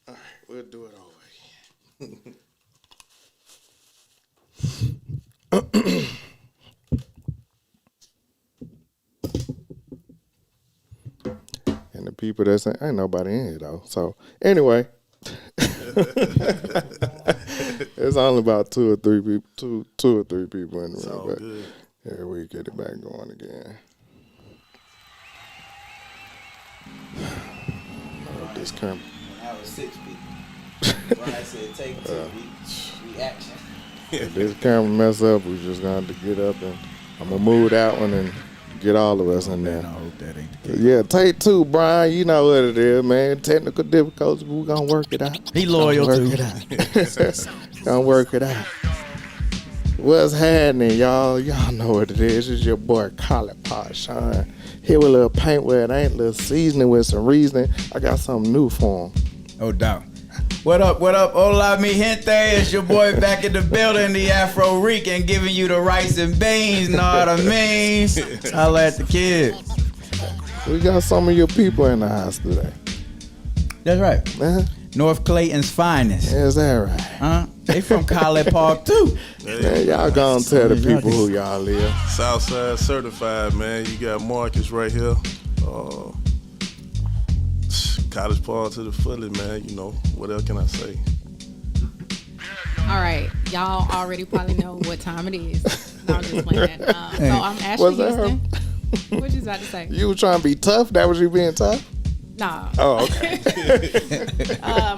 All right, we'll do it over again. And the people that say, ain't nobody in here though. So anyway, it's only about two or three people in the room. But here we get it back going again. This camera. When I was 6 people. Brian said take two. Reaction. If this camera mess up, we just gonna have to get up and I'm gonna move that one and get all of us in there. I hope that ain't the case. Yeah, take two, Brian. You know what it is, man. Technical difficulties, but we're gonna work it out. He loyal too. Gonna work it out. What's happening, y'all? Y'all know what it is. It's your boy, Collard Pot Shine. Here with a little paint where it ain't, a little seasoning with some reasoning. I got something new for him. No doubt. What up, hola mi gente, it's your boy back in the building, the Afro Rican, giving you the rice and beans, know what I mean? Holla at the kids. We got some of your people in the house today. That's right. Uh-huh. North Clayton's finest. Is that right? Huh? They from College Park too. Man, y'all gonna tell the people who y'all live. Southside certified, man. You got Marcus right here. College Park to the fully, man. You know, what else can I say? All right, y'all already probably know what time it is. No, I'm just playing. So I'm Ashely Houston. What you about to say? You were trying to be tough? That was you being tough? Nah. Oh, okay.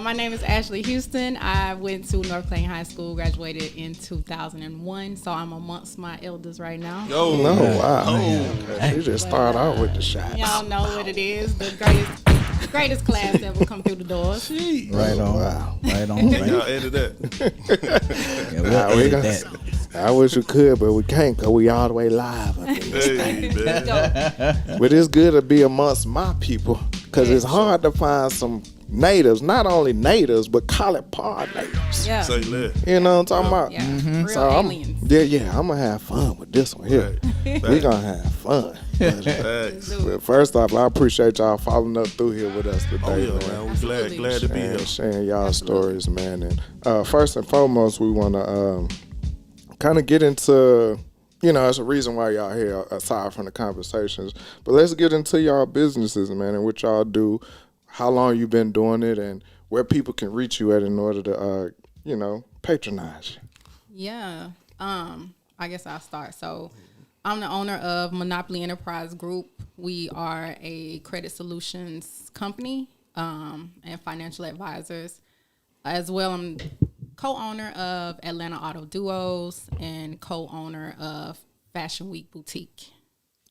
My name is Ashely Houston. I went to North Clayton High School, graduated in 2001, so I'm amongst my elders right now. Oh, no, wow. Oh. You just start out with the shots. Y'all know what it is, the greatest class that will come through the doors. Right on. Wow. Right on. Right. Y'all edit that. I wish we could, but we can't because we all the way live up in this thing. But it's good to be amongst my people because it's hard to find some natives, not only natives, but College Park natives. Yeah. Say less. You know what I'm talking about? Yeah. Mm-hmm. Real So aliens. I'm going to have fun with this one here. Right. We're going to have fun. But first off, I appreciate y'all following up through here with us today. Oh, yeah, man. man. We glad to be here. Sharing y'all stories, man. And first and foremost, we want to kind of get into, it's a reason why y'all here aside from the conversations. But let's get into y'all businesses, man, and what y'all do, how long you been doing it, and where people can reach you at in order to, patronize you. Yeah. I guess I'll start. So I'm the owner of Monopoly Enterprise Group. We are a credit solutions company and financial advisors. As well, I'm co-owner of Atlanta Auto Duos and co-owner of Fashion Week Boutique.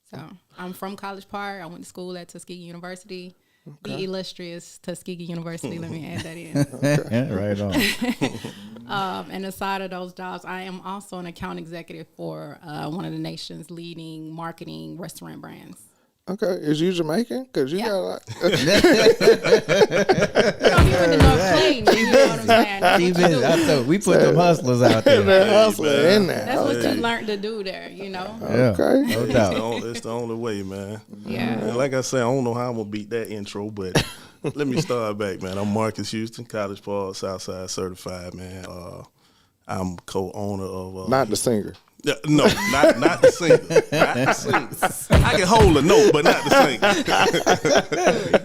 So I'm from College Park. I went to school at Tuskegee University. Okay. The illustrious Tuskegee University. Let me add that in. Okay. Right on. And aside of those jobs, I am also an account executive for one of the nation's leading marketing restaurant brands. Okay, is you Jamaican? Because you got a lot. You went to North Clayton. You know what I'm saying? That's what you do. I thought we put them hustlers out there. That hustler in there. That's what you learned to do there, Yeah, okay. No doubt. It's the only way, man. Yeah. And like I said, I don't know how I'm going to beat that intro, but let me start back, man. I'm Marcus Houston, College Park, Southside certified, man. I'm co-owner of... Not the singer. No, not the singer. Not the singer. I can hold a note, but not the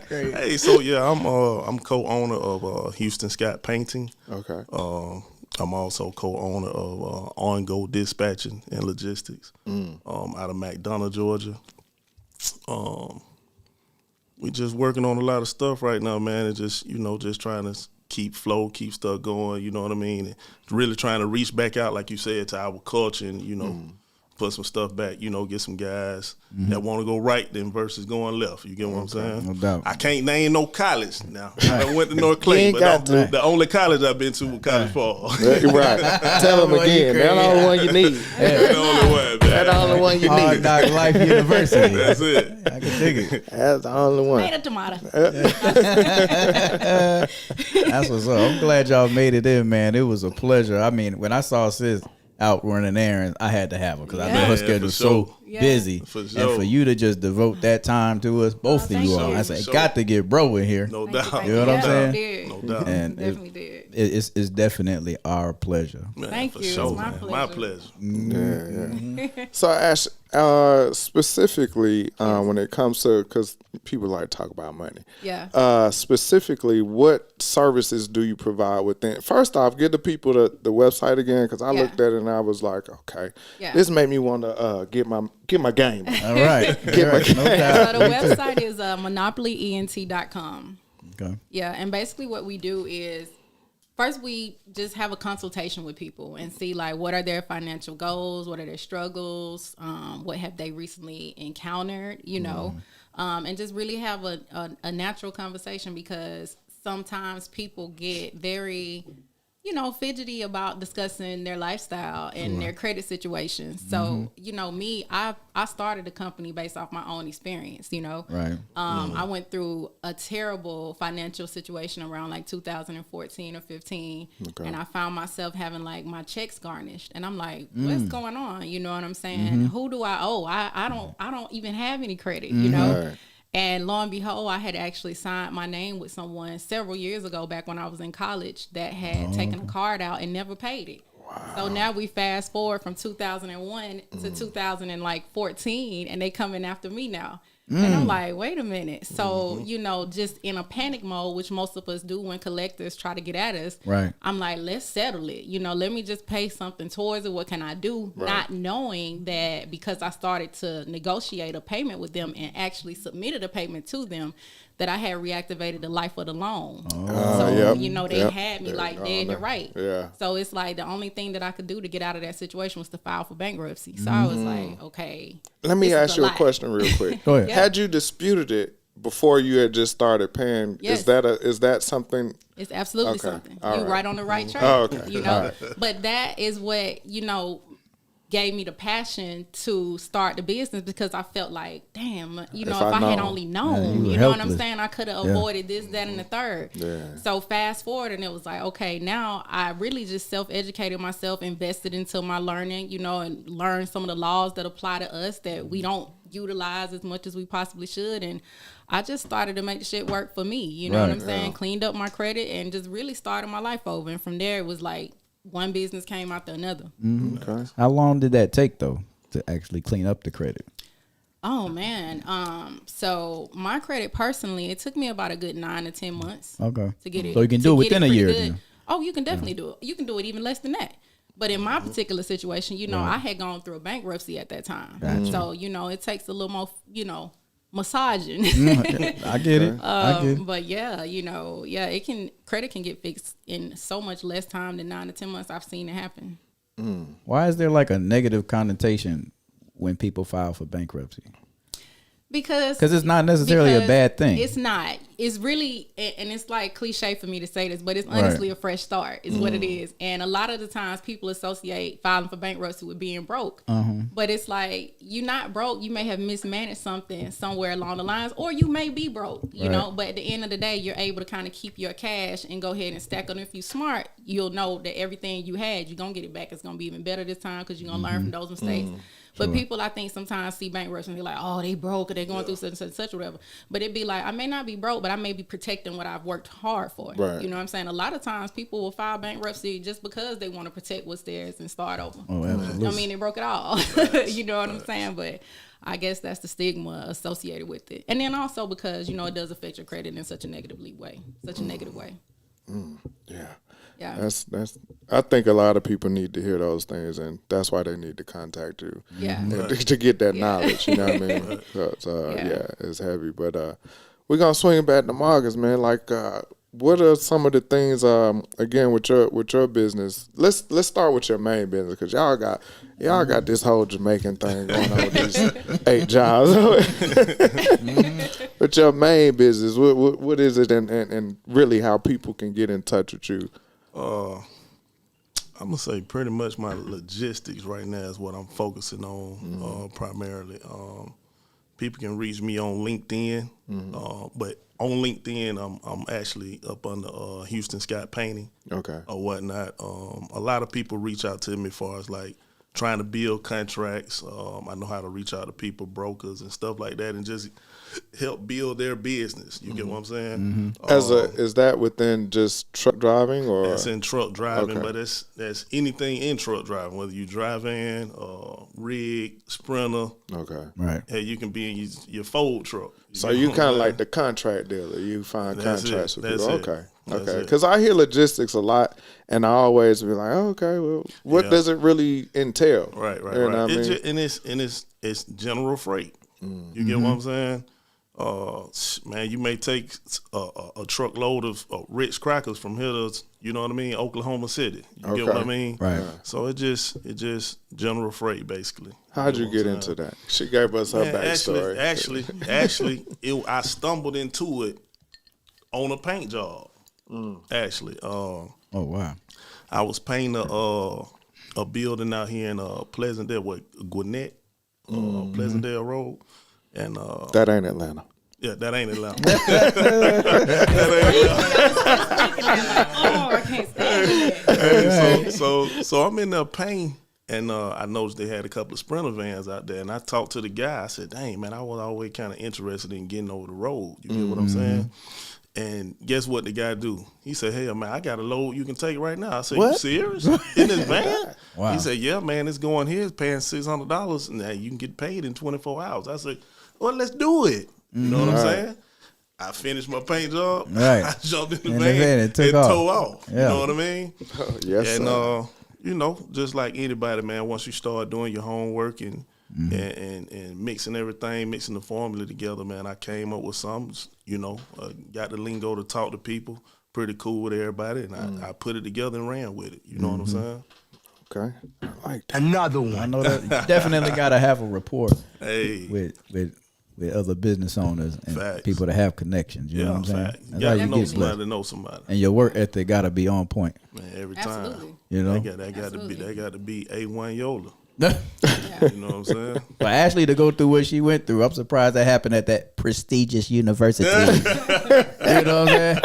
singer. Hey, so yeah, I'm co-owner of Houston Scott Painting. Okay. I'm also co-owner of On Go Dispatching and Logistics out of McDonough, Georgia. We just working on a lot of stuff right now, man, and just trying to keep stuff going, you know what I mean? And really trying to reach back out, like you said, to our culture and, put some stuff back, get some guys that want to go right then versus going left. You get what I'm saying? No doubt. I can't name no college now. I went to North Clayton, but the only college I've been to was College Park. Right. Tell them again. That's the only one you need. That's the only one, man. That's the only one you need. Hard Knock Life University. That's it. I can dig it. That's the only one. Made a tomato. That's what's up. I'm glad y'all made it in, man. It was a pleasure. I mean, when I saw Sis out running errands, I had to have her because I know her schedule's so busy. For sure. And for you to just devote that time to us, both of you all, I said, got to get bro in here. No doubt. You know what I'm saying? No doubt. And Definitely did. it's definitely our pleasure. Man, Thank for you. Sure, It's my man. My pleasure. pleasure. Yeah. So Ash, specifically when it comes to, because people like to talk about money. Yeah. Specifically, what services do you provide within? First off, give the people the website again, because I Yeah. looked at it and I was like, okay, Yeah. this made me want to get my game. All right. Get my No doubt. So the website is monopolyent.com. Okay. Yeah, and basically what we do is first we just have a consultation with people and see like what are their financial goals, what are their struggles, what have they recently encountered, you know, and just really have a natural conversation, because sometimes people get very, you know, fidgety about discussing their lifestyle and their credit situations. So, you know, me, I started a company based off my own experience, you know. Right. I went through a terrible financial situation around like 2014 or 15. Okay. And I found myself having like my checks garnished. And I'm like, what's going on? You know what I'm saying? Who do I owe? I don't even have any credit, you know? Right. And lo and behold, I had actually signed my name with someone several years ago, back when I was in college, that had taken a card out and never paid it. Wow. So now we fast forward from 2001 to 2014, and they coming after me now. And I'm like, wait a minute. So, you know, just in a panic mode, which most of us do when collectors try to get at us. Right. I'm like, let's settle it. You know, let me just pay something towards it. What can I do? Right. Not knowing that because I started to negotiate a payment with them and actually submitted a payment to them, that I had reactivated the life of the loan. So, Yep, you know, they yep. had me There like you go. dead to right. Yeah. So it's like the only thing that I could do to get out of that situation was to file for bankruptcy. So I was like, okay. Let me this is ask you a lot. question real quick. Go ahead. Yeah. Had you disputed it before you had just started paying? Yes. Is that something? It's absolutely Okay. something. All You right. right on the right track. Oh, okay. You know, but that is what, you know, gave me the passion to start the business, because I felt like, damn, you know, If if I I had known. only Yeah, known, you you were know what I'm helpless. saying? I could have Yeah. avoided this, that, and the third. Yeah. So fast forward, and it was like, okay, now I really just self-educated myself, invested into my learning, you know, and learned some of the laws that apply to us that we don't utilize as much as we possibly should. And I just started to make the shit work for me. You know what Right. I'm saying? Cleaned up my credit and just really started my life over. And from there, it was like one business came after another. Okay. How long did that take though to actually clean up the credit? Oh man. So my credit personally, it took me about a good 9 to 10 months Okay. to get it. So you can to do it get within a pretty year good. then. Oh, you can definitely do it. You can do it even less than that. But in my particular situation, you know, I had gone through a bankruptcy at that time. So, you know, it takes a little more, you know, massaging. I get it. I get it. But yeah, you know, credit can get fixed in so much less time than 9 to 10 months. I've seen it happen. Why is there like a negative connotation when people file for bankruptcy? Because It's not necessarily a because bad thing. It's not. It's really, and it's like cliche for me to say this, but it's honestly a fresh start is what it is. And a lot of the times people associate filing for bankruptcy with being broke. But it's like, you're not broke. You may have mismanaged something somewhere along the lines, or you may be broke, you know, but at the end of the day, you're able to kind of keep your cash and go ahead and stack it. If you're smart, you'll know that everything you had, you're going to get it back. It's going to be even better this time because you're going to learn from those mistakes. But people, I think, sometimes see bankruptcy and they're like, oh, they broke or they're going through such and such and such or whatever. But it'd be like, I may not be broke, but I may be protecting what I've worked hard for. Right. You know what I'm saying? A lot of times people will file bankruptcy just because they want to protect what's theirs and start over. Oh, absolutely. I mean, they broke it all. You know what I'm saying? But I guess that's the stigma associated with it. And then also because, you know, it does affect your credit in such a negative way. Yeah. Yeah. That's. I think a lot of people need to hear those things, and that's why they need to contact you. Yeah. To get that knowledge. You know what I mean? So, Yeah. it's heavy. But we're gonna swing it back to Marcus, man. Like, what are some of the things? Again, with your business. Let's start with your main business, because y'all got this whole Jamaican thing going on with these 8 jobs. But your main business, what is it, and really how people can get in touch with you? I'm gonna say pretty much my logistics right now is what I'm focusing on primarily. People can reach me on LinkedIn, but on LinkedIn I'm actually up under Houston Scott Painting Okay. or whatnot. A lot of people reach out to me as far as like trying to build contracts. I know how to reach out to people, brokers and stuff like that, and just help build their business. You get what I'm saying? Is that within just truck driving, or that's in truck driving? Okay. But that's anything in truck driving, whether you drive in, rig, sprinter. okay? Right. Hey, you can be in your fold truck. So get you what I'm kind of saying? like the contract dealer. You find That's contracts it. with That's people. it. Okay, That's okay. it. Because I hear logistics a lot, and I always be like, oh, okay, well, what Yeah. does it really entail? Right. You know what I mean? It's general freight. You get what I'm saying? Man, you may take a truckload of Ritz crackers from here to, you know what I mean, Oklahoma City. You get what I Okay. mean? Right. So it just general freight basically. How'd you know get what I'm into saying? that? She gave us her Man, backstory. actually, I stumbled into it on a paint job. Actually, Oh wow. I was painting a building out here in Pleasantdale, Gwinnett, Pleasantdale Road, and That ain't Atlanta. yeah, that ain't Atlanta. Oh, I can't stand it. Hey, so I'm in there painting, and I noticed they had a couple of Sprinter vans out there, and I talked to the guy. I said, "Dang, man, I was always kind of interested in getting over the road." You get what I'm saying? And guess what the guy do? He said, "Hey, man, I got a load you can take right now." I said, What? "You serious? In this van?" Wow. He said, "Yeah, man, it's going here. It's paying $600, and you can get paid in 24 hours." I said, "Well, let's do it." You know what I'm saying? I finished my paint job. Right. I jumped in the In the van, van and took off. tore off. Yeah. You know what I mean? Yes, And sir. you know, just like anybody, man, once you start doing your homework and mixing everything, mixing the formula together, man, I came up with some, you know, got the lingo to talk to people, pretty cool with everybody, and I put it together and ran with it. You know what I'm saying? Okay, I like that. Another I one. know that you definitely gotta have a rapport Hey, with other business owners and Facts. people that have connections. You know what I'm saying? fact. You That's how gotta you know get somebody blessed. to know somebody. And your work ethic gotta be on point. Man, every time. Absolutely. You know. That got to be A1 Yola. But You know what I'm saying? Ashley to go through what she went through, I'm surprised that happened at that prestigious university. You know what I'm saying?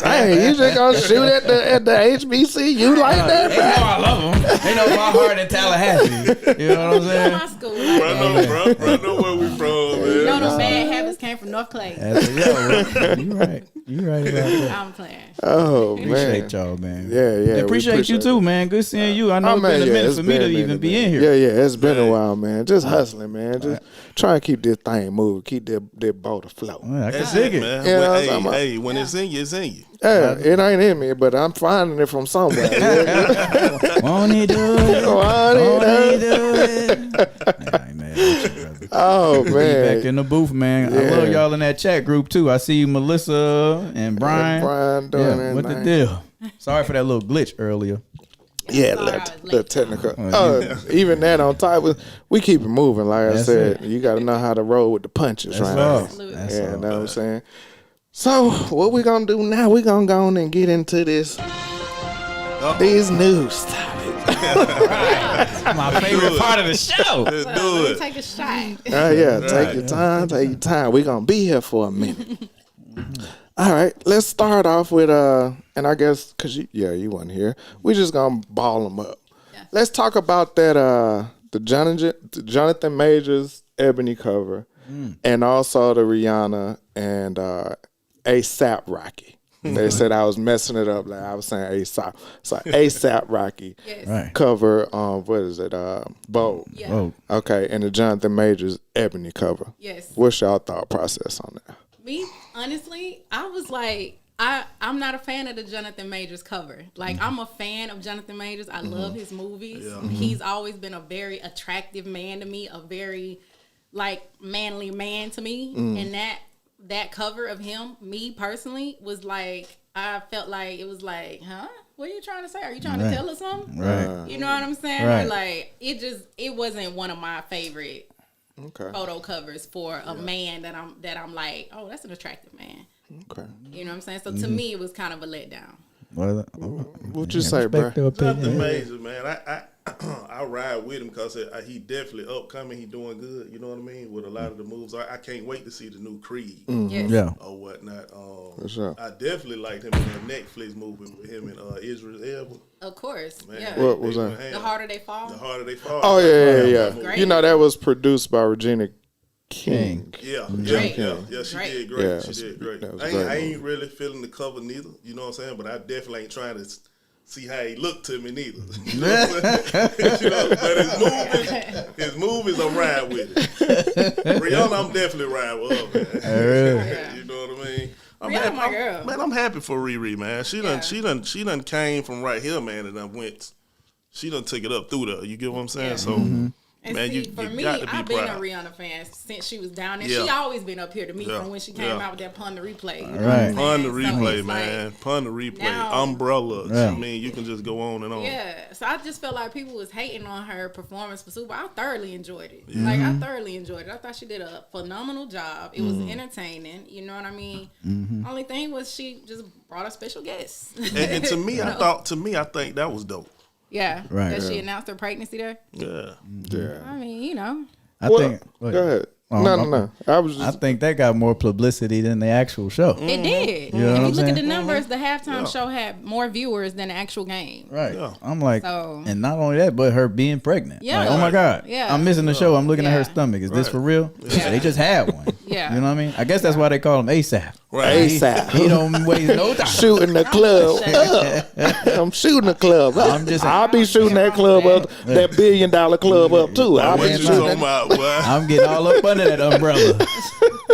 Hey, you just gonna shoot at the HBCU like that? They know I love them. They know my heart in Tallahassee. You know what I'm saying? My school, like, Bro, know where we from, man. no, the bad habits came from North Clay. You right. You right about that. I'm playing. Oh man, Appreciate y'all, man. Yeah, yeah, we Appreciate you appreciate too, it. man. Good seeing you. I know it's been a minute for me to even be in here. Yeah, yeah, it's been a while, man. Just hustling, man. Just trying to keep this thing moving, keep that boat afloat. Well, I can That's dig it, it. man. Yeah, When, I was talking about- hey, when it's in you, it's in you. Yeah, it ain't in me, but I'm finding it from somewhere. Won't he do it? Won't he Won't do he do it? Hey, man, with you, brother. Oh Back man, in the booth, man. I Yeah. love y'all in that chat group too. I see you, Melissa and Brian. Brian doing Yeah, what the that. deal? Sorry for that little glitch earlier. Yeah, Sorry, I was little late. technical. Even that on top, we keep it moving. Like I That's said, it. you got to know how to roll with the punches, That's right? all. Absolutely. That's Yeah, all. know what I'm saying. So what we gonna do now? We gonna go on and get into these news topics. My favorite part of the show. Let's So, do let me it. take a shot. Yeah, take your time. Take your time. We gonna be here for a minute. All right, let's start off with and I guess cause you wasn't here. We just gonna ball them up. Yeah. Let's talk about that the Jonathan Majors Ebony cover, and also the Rihanna and ASAP Rocky. They said I was messing it up, like I was saying ASAP. So ASAP Rocky Yes. Right. cover. What is it? Bold. Yeah. Oh, Okay, and the Jonathan Majors Ebony cover. Yes. What's y'all thought process on that? Me, honestly, I was like, I'm not a fan of the Jonathan Majors cover. Like, I'm a fan of Jonathan Majors. I love his movies. He's always been a very attractive man to me, a very, like, manly man to me. And that cover of him, me personally, was like, I felt like, it was like, huh? What are you trying to say? Are you trying to tell us something? right. You know what I'm saying? Right. Like, it wasn't one of my favorite Okay. photo covers for a man that I'm like, oh, that's an attractive man. Okay. You know what I'm saying? So to me, it was kind of a letdown. What'd you say, bro? Respect the Nothing opinion. major, man. I ride with him because he definitely upcoming. He doing good. You know what I mean? With a lot of the moves, I can't wait to see the new Creed Yes. Yeah. or whatnot. For sure. I definitely liked him in that Netflix movie with him and Idris Elba. Of course. Man, Yeah. What was they that? went ham. The Harder They Fall. The harder they fall. Oh yeah. Great. You know that was produced by Regina King. Yeah, Great. she Great. did great. Yeah, She did great. that was I great ain't really feeling the cover neither. You know what I'm saying? But I definitely ain't trying to see how he looked to me neither. You know what I'm saying? You know, but his movies, I'm riding with it. Rihanna, I'm definitely riding with her, man. Yeah. You know what I mean? Rihanna, my girl. Man, I'm happy for Riri, man. She done came from right here, man, and done went. She done took it up through there. You get what I'm saying? Yeah. So. And Man, see, you for me, got to be I've been proud. a Rihanna fan since she was down there. Yeah. She always been up here to me Yeah. from when she came Yeah. out with that Pun the Replay. You know Right. what I'm Pun the saying? So replay, it's man. like, Pun the replay. now- Umbrella. Yeah. I mean, you can just go on and on. yeah, so I just felt like people was hating on her performance for Super. I thoroughly enjoyed it. Like I thoroughly enjoyed it. I thought she did a phenomenal job. It was entertaining. You know what I mean? Only thing was she just brought a special guest. And to me, You I know? think that was dope. Yeah, Right. that she Yeah. announced her pregnancy there. Yeah. Yeah. I mean, you know, I Well, think. go ahead. Oh, No. I was I just. think that got more publicity than the actual show. it did. You know what if I'm you look at the saying? numbers, the halftime Yeah. show had more viewers than the actual game. Right. Yeah. I'm like, So- and not only that, but her being pregnant. Yeah. Like, oh my God. Yeah. I'm missing the show. I'm looking at her Yeah. stomach. Is this Right. for real? Yeah. They just had one. Yeah. You know what I mean? I guess that's why they call him ASAP. Right. ASAP. He don't waste no time. Shooting the club up. I'm shooting the club up. I'm just- I'll be shooting that club up, that $1 billion club up too. I'll What be you shooting talking about, boy? I'm getting all up under that umbrella.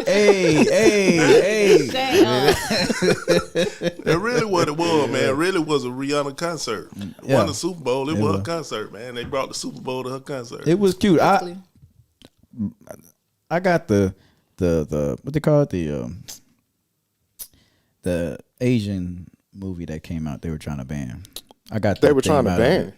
hey. Damn. It really what it was, man. It really was a Rihanna concert. Yeah. Won the Super Bowl. It It was was. a concert, man. They brought the Super Bowl to her concert. It was cute. Basically. I got the what they call it, the Asian movie that came out. They were trying to ban. I got. They the were thing trying to out of ban. it.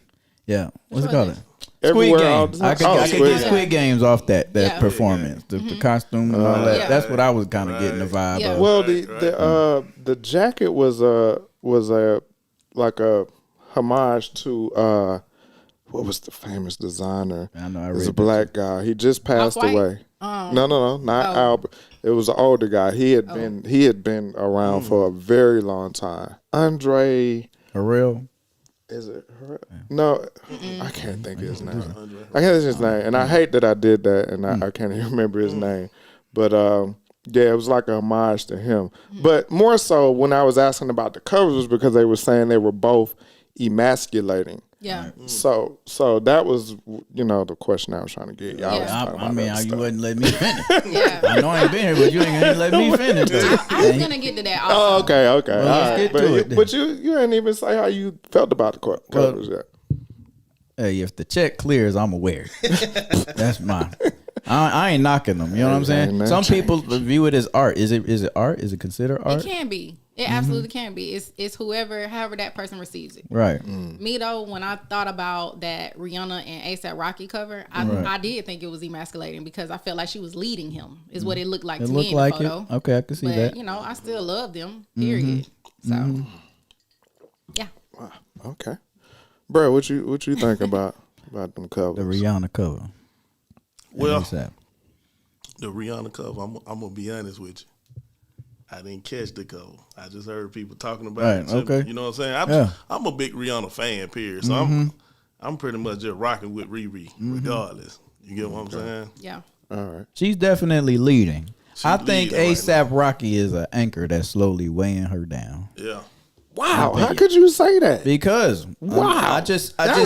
Yeah. What's it one called? is it? Everywhere, Squid all Games. the I time. could, Oh, I could Squid get Games. Squid Games off that Yeah. performance, the costume and all that. Yeah. That's what I was kind of getting the vibe Yeah. of. Well, Right, the jacket was a like a homage to what was the famous designer? I know, I It was read a black guy. He just passed Off-White? away. No, not Oh. Albert. It was an older guy. He had been around for a very long time. Andre, A real. is it? No, I can't think of his name. I can't think of his name, and I hate that I did that, and I can't even remember his name. But yeah, it was like a homage to him. But more so, when I was asking about the covers, was because they were saying they were both emasculating. Yeah. So that was, the question I was trying to get. Y'all was Yeah. talking I about mean, that you stuff. wouldn't let me finish. Yeah. I know I ain't been here, but you ain't gonna let me finish. Though. I was gonna get to that. Oh, Also. okay. All let's right. get But, to you, it then. but you didn't even say how you felt about the covers yet. Hey, if the check clears, I'm aware. That's mine. I ain't knocking them. You know what I'm saying? Ain't Some nothing people view it as art. Is it art? Is it considered art? It can be. It absolutely can be. It's however that person receives it. Right. Me though, when I thought about that Rihanna and ASAP Rocky cover, I did think it was emasculating because I felt like she was leading him. Is what it looked like It to looked me in like the it. photo. Okay, I can see But that. I still love them. Period. So yeah. Okay, bro, what you think about them covers? The Rihanna cover. Well, ASAP. the Rihanna cover, I'm gonna be honest with you. I didn't catch the cover. I just heard people talking about Right, it. So, okay. You know what I'm saying? Yeah. I'm a big Rihanna fan, period. So I'm pretty much just rocking with Riri, regardless. You get what I'm saying? Yeah. All right. She's definitely leading. I think leading right ASAP Rocky is an anchor that's slowly weighing her down. Yeah. Wow, how could you say that? Because Wow. I could just and I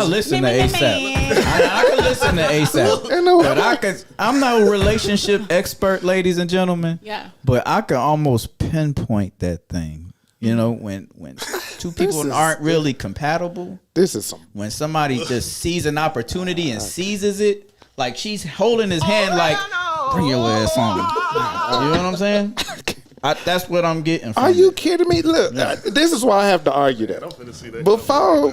listen to ASAP. I could listen to ASAP. I'm no relationship expert, ladies and gentlemen. Yeah. But I can almost pinpoint that thing. You know, when two people aren't really compatible, This is some. when somebody just sees an opportunity and seizes it, like she's holding his hand like, bring your ass on. You know what I'm saying? That's what I'm getting from Are you it. kidding me? Look, this is why I have to argue that. I'm finna see that. Before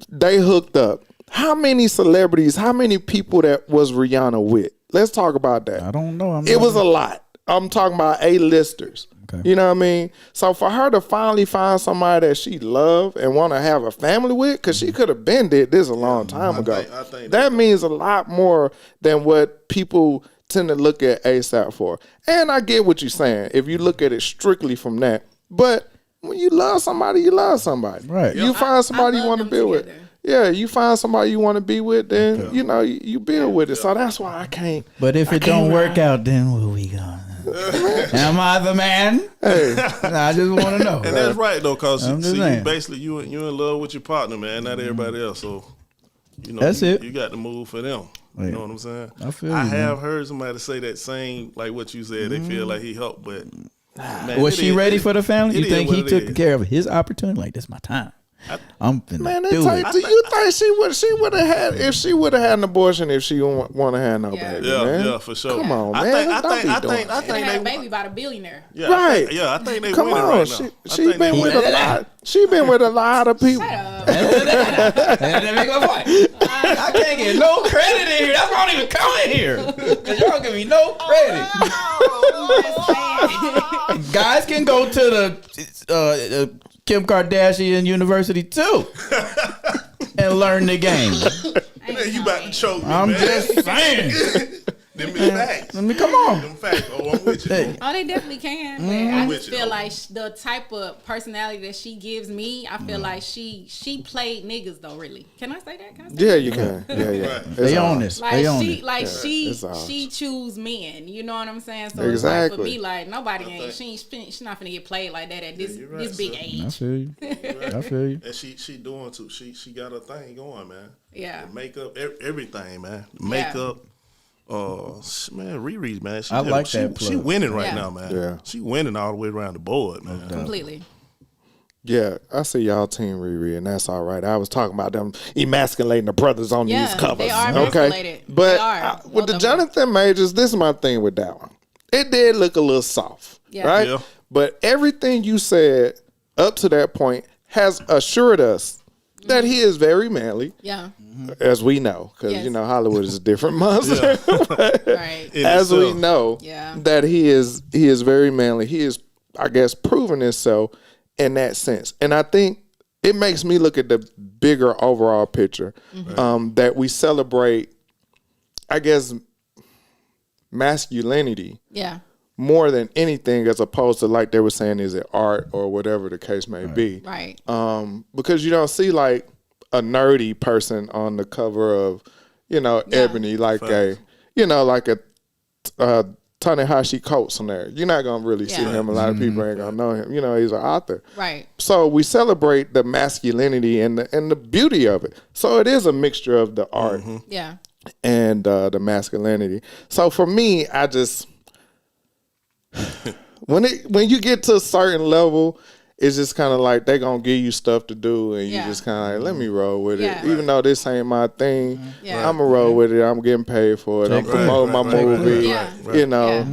they hooked up, how many celebrities, how many people that was Rihanna with? Let's talk about that. I don't know. It was a lot. I'm talking about A-listers. Okay. You know what I mean? So for her to finally find somebody that she love and want to have a family with, because she could have been did this a long time ago. I think that means a lot more than what people tend to look at ASAP for. And I get what you're saying if you look at it strictly from that. But when you love somebody, you love somebody. Right. You find somebody I you love want to them build with. together. Yeah, you find somebody you want to be with, then you know you build with it. So that's why I can't. But if it don't work out, then where we going? Am I the man? Hey, I just want to know. And that's right though, cause I'm just see, saying. you basically you in love with your partner, man, not everybody else. So you know That's it. You got to move for them. Yeah. You know what I'm saying? I feel I you, have heard somebody say that same like what you said. They feel like he helped, but man, Was it she is- ready for the family? it You is think what he it took is. care of his opportunity? Like, this is my time. I'm finna man, do it. do you think she would have had if she would have had an abortion if she want to have no Yeah. baby? Yeah, man? yeah, for sure. Come on, I man. think, I Don't think, be I doing think, I They think had a they baby by the billionaire. Yeah, Right. I think they Come winning on, right now. I she think been they with winning. a lot. She been with a lot of people. Let me go fight. I can't get no credit in here. That's why I don't even come in here. Because y'all give me no credit. Guys can go to the Kim Kardashian University too and learn the game. Man, you about to choke me, I'm man. just saying. Them is facts. Let me come on. Them facts. Oh, I'm with you. Hey. Oh, they definitely can. But I with just you, feel though. like the type of personality that she gives me, I feel like she played niggas though. Really, can I say that? Can I say Yeah, you can. Yeah. Right. They own this. Like They own she, it. like it's ours. she choose men. You know what I'm saying? So Exactly. it's like for me, like nobody ain't. She's not finna get played like that at this you're right, this big sis. I age. feel you. I feel you. And she doing too. She got her thing going, man. Yeah. The makeup, everything, man. The makeup. Man, Riri, man. I like that She plug. winning right Yeah. now, man. Yeah. She winning all the way around the board, man. Completely. Yeah, I see y'all team Riri, and that's all right. I was talking about them emasculating the brothers on Yeah, these covers. they are okay, emasculated. but They are. with Both the of them. Jonathan Majors, this is my thing with that one. It did look a little soft, Yeah. right? Yeah. But everything you said up to that point has assured us that he is very manly, Yeah. as we know, because Yes. you know Hollywood is a different monster. Right. In As we itself. know, Yeah. that he is very manly. He is, I guess, proven himself in that sense. And I think it makes me look at the bigger overall picture, that we celebrate, I guess, masculinity Yeah. more than anything, as opposed to, like they were saying, is it art or whatever the case may be. Right. Because you don't see like a nerdy person on the cover of, Ebony, like Facts. like a Ta-Nehisi Coates on there. You're not gonna really see Yeah. him. A lot of people ain't gonna know him. He's an author. Right. So we celebrate the masculinity and the beauty of it. So it is a mixture of the art Yeah. and the masculinity. So for me, I just when you get to a certain level, it's just kind of like they gonna give you stuff to do, and you Yeah. just kind of like, let me roll with Yeah. it. Even though this ain't my thing, Yeah. I'm gonna roll with it. I'm getting paid for it. I'm Check promoting my clear. movie.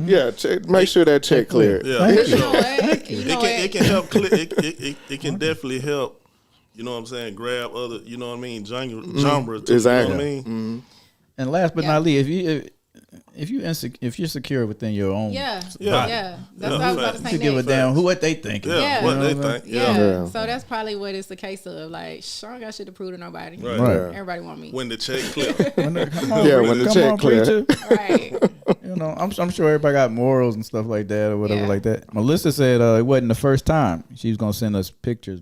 Yeah. Check, make sure that check clear. Yeah, Thank for you. You know sure. what? You know It what? can help. It can definitely help. You know what I'm saying? Grab other. You know what I mean? Genre. Too, Exactly. You know what I mean? And last but Yeah. not least, if you're secure within your own, Yeah. Yeah. Yeah. That's Yeah. what I was about to you say give a next. damn what they think. Yeah. Yeah. What they You know think? Yeah. Yeah. So that's probably what it's the case of. Like, I don't got shit to prove to nobody. Right. Right. Everybody want me. When the check clear. Come on, Yeah, when the come check on, clear. preacher. Right. I'm sure everybody got morals and stuff like that or whatever Yeah. like that. Melissa said it wasn't the first time she was gonna send us pictures,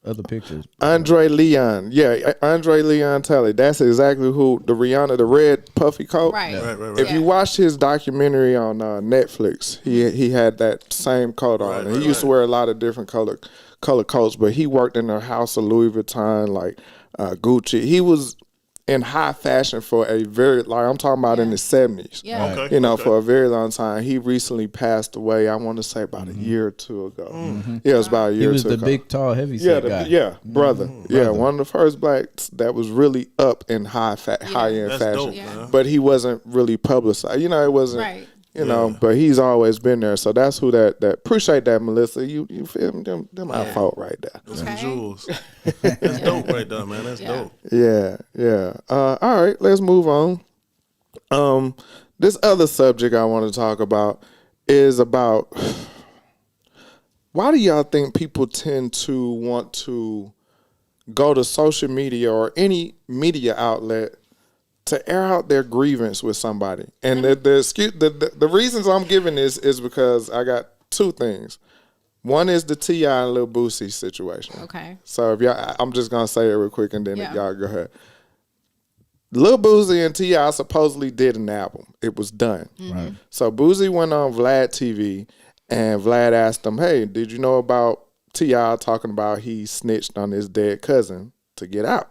other pictures. Andre Leon, Andre Leon Talley. That's exactly who the Rihanna, the red puffy coat. Right. Right. If you watch his documentary on Netflix, he had that same coat on. And he used to wear a lot of different color coats, but he worked in a house of Louis Vuitton, like Gucci. He was in high fashion for a very, like I'm talking about in the 70s. Yeah. Okay. For a very long time. He recently passed away, I want to say about a year or two ago. Yeah, it was about a He year or was two the ago. big, tall, heavy Yeah, set guy. brother. Yeah, one of the first blacks that was really up in high end That's fashion. dope, Yeah. man. But he wasn't really publicized. It wasn't. Right. But he's always been there. So that's who that appreciate that, Melissa. You feel me? Them our fault right there. Those some Okay. jewels. That's dope right there, man. That's Yeah. dope. Yeah. All right, let's move on. This other subject I want to talk about is about why do y'all think people tend to want to go to social media or any media outlet to air out their grievance with somebody? And the reasons I'm giving this is because I got two things. One is the T.I. and Lil Boosie situation. Okay. So if y'all, I'm just gonna say it real quick and then Yeah. y'all go ahead. Lil Boosie and T.I. supposedly did an album. It was done. Right. So Boosie went on Vlad TV and Vlad asked him, hey, did you know about T.I. talking about he snitched on his dead cousin to get out?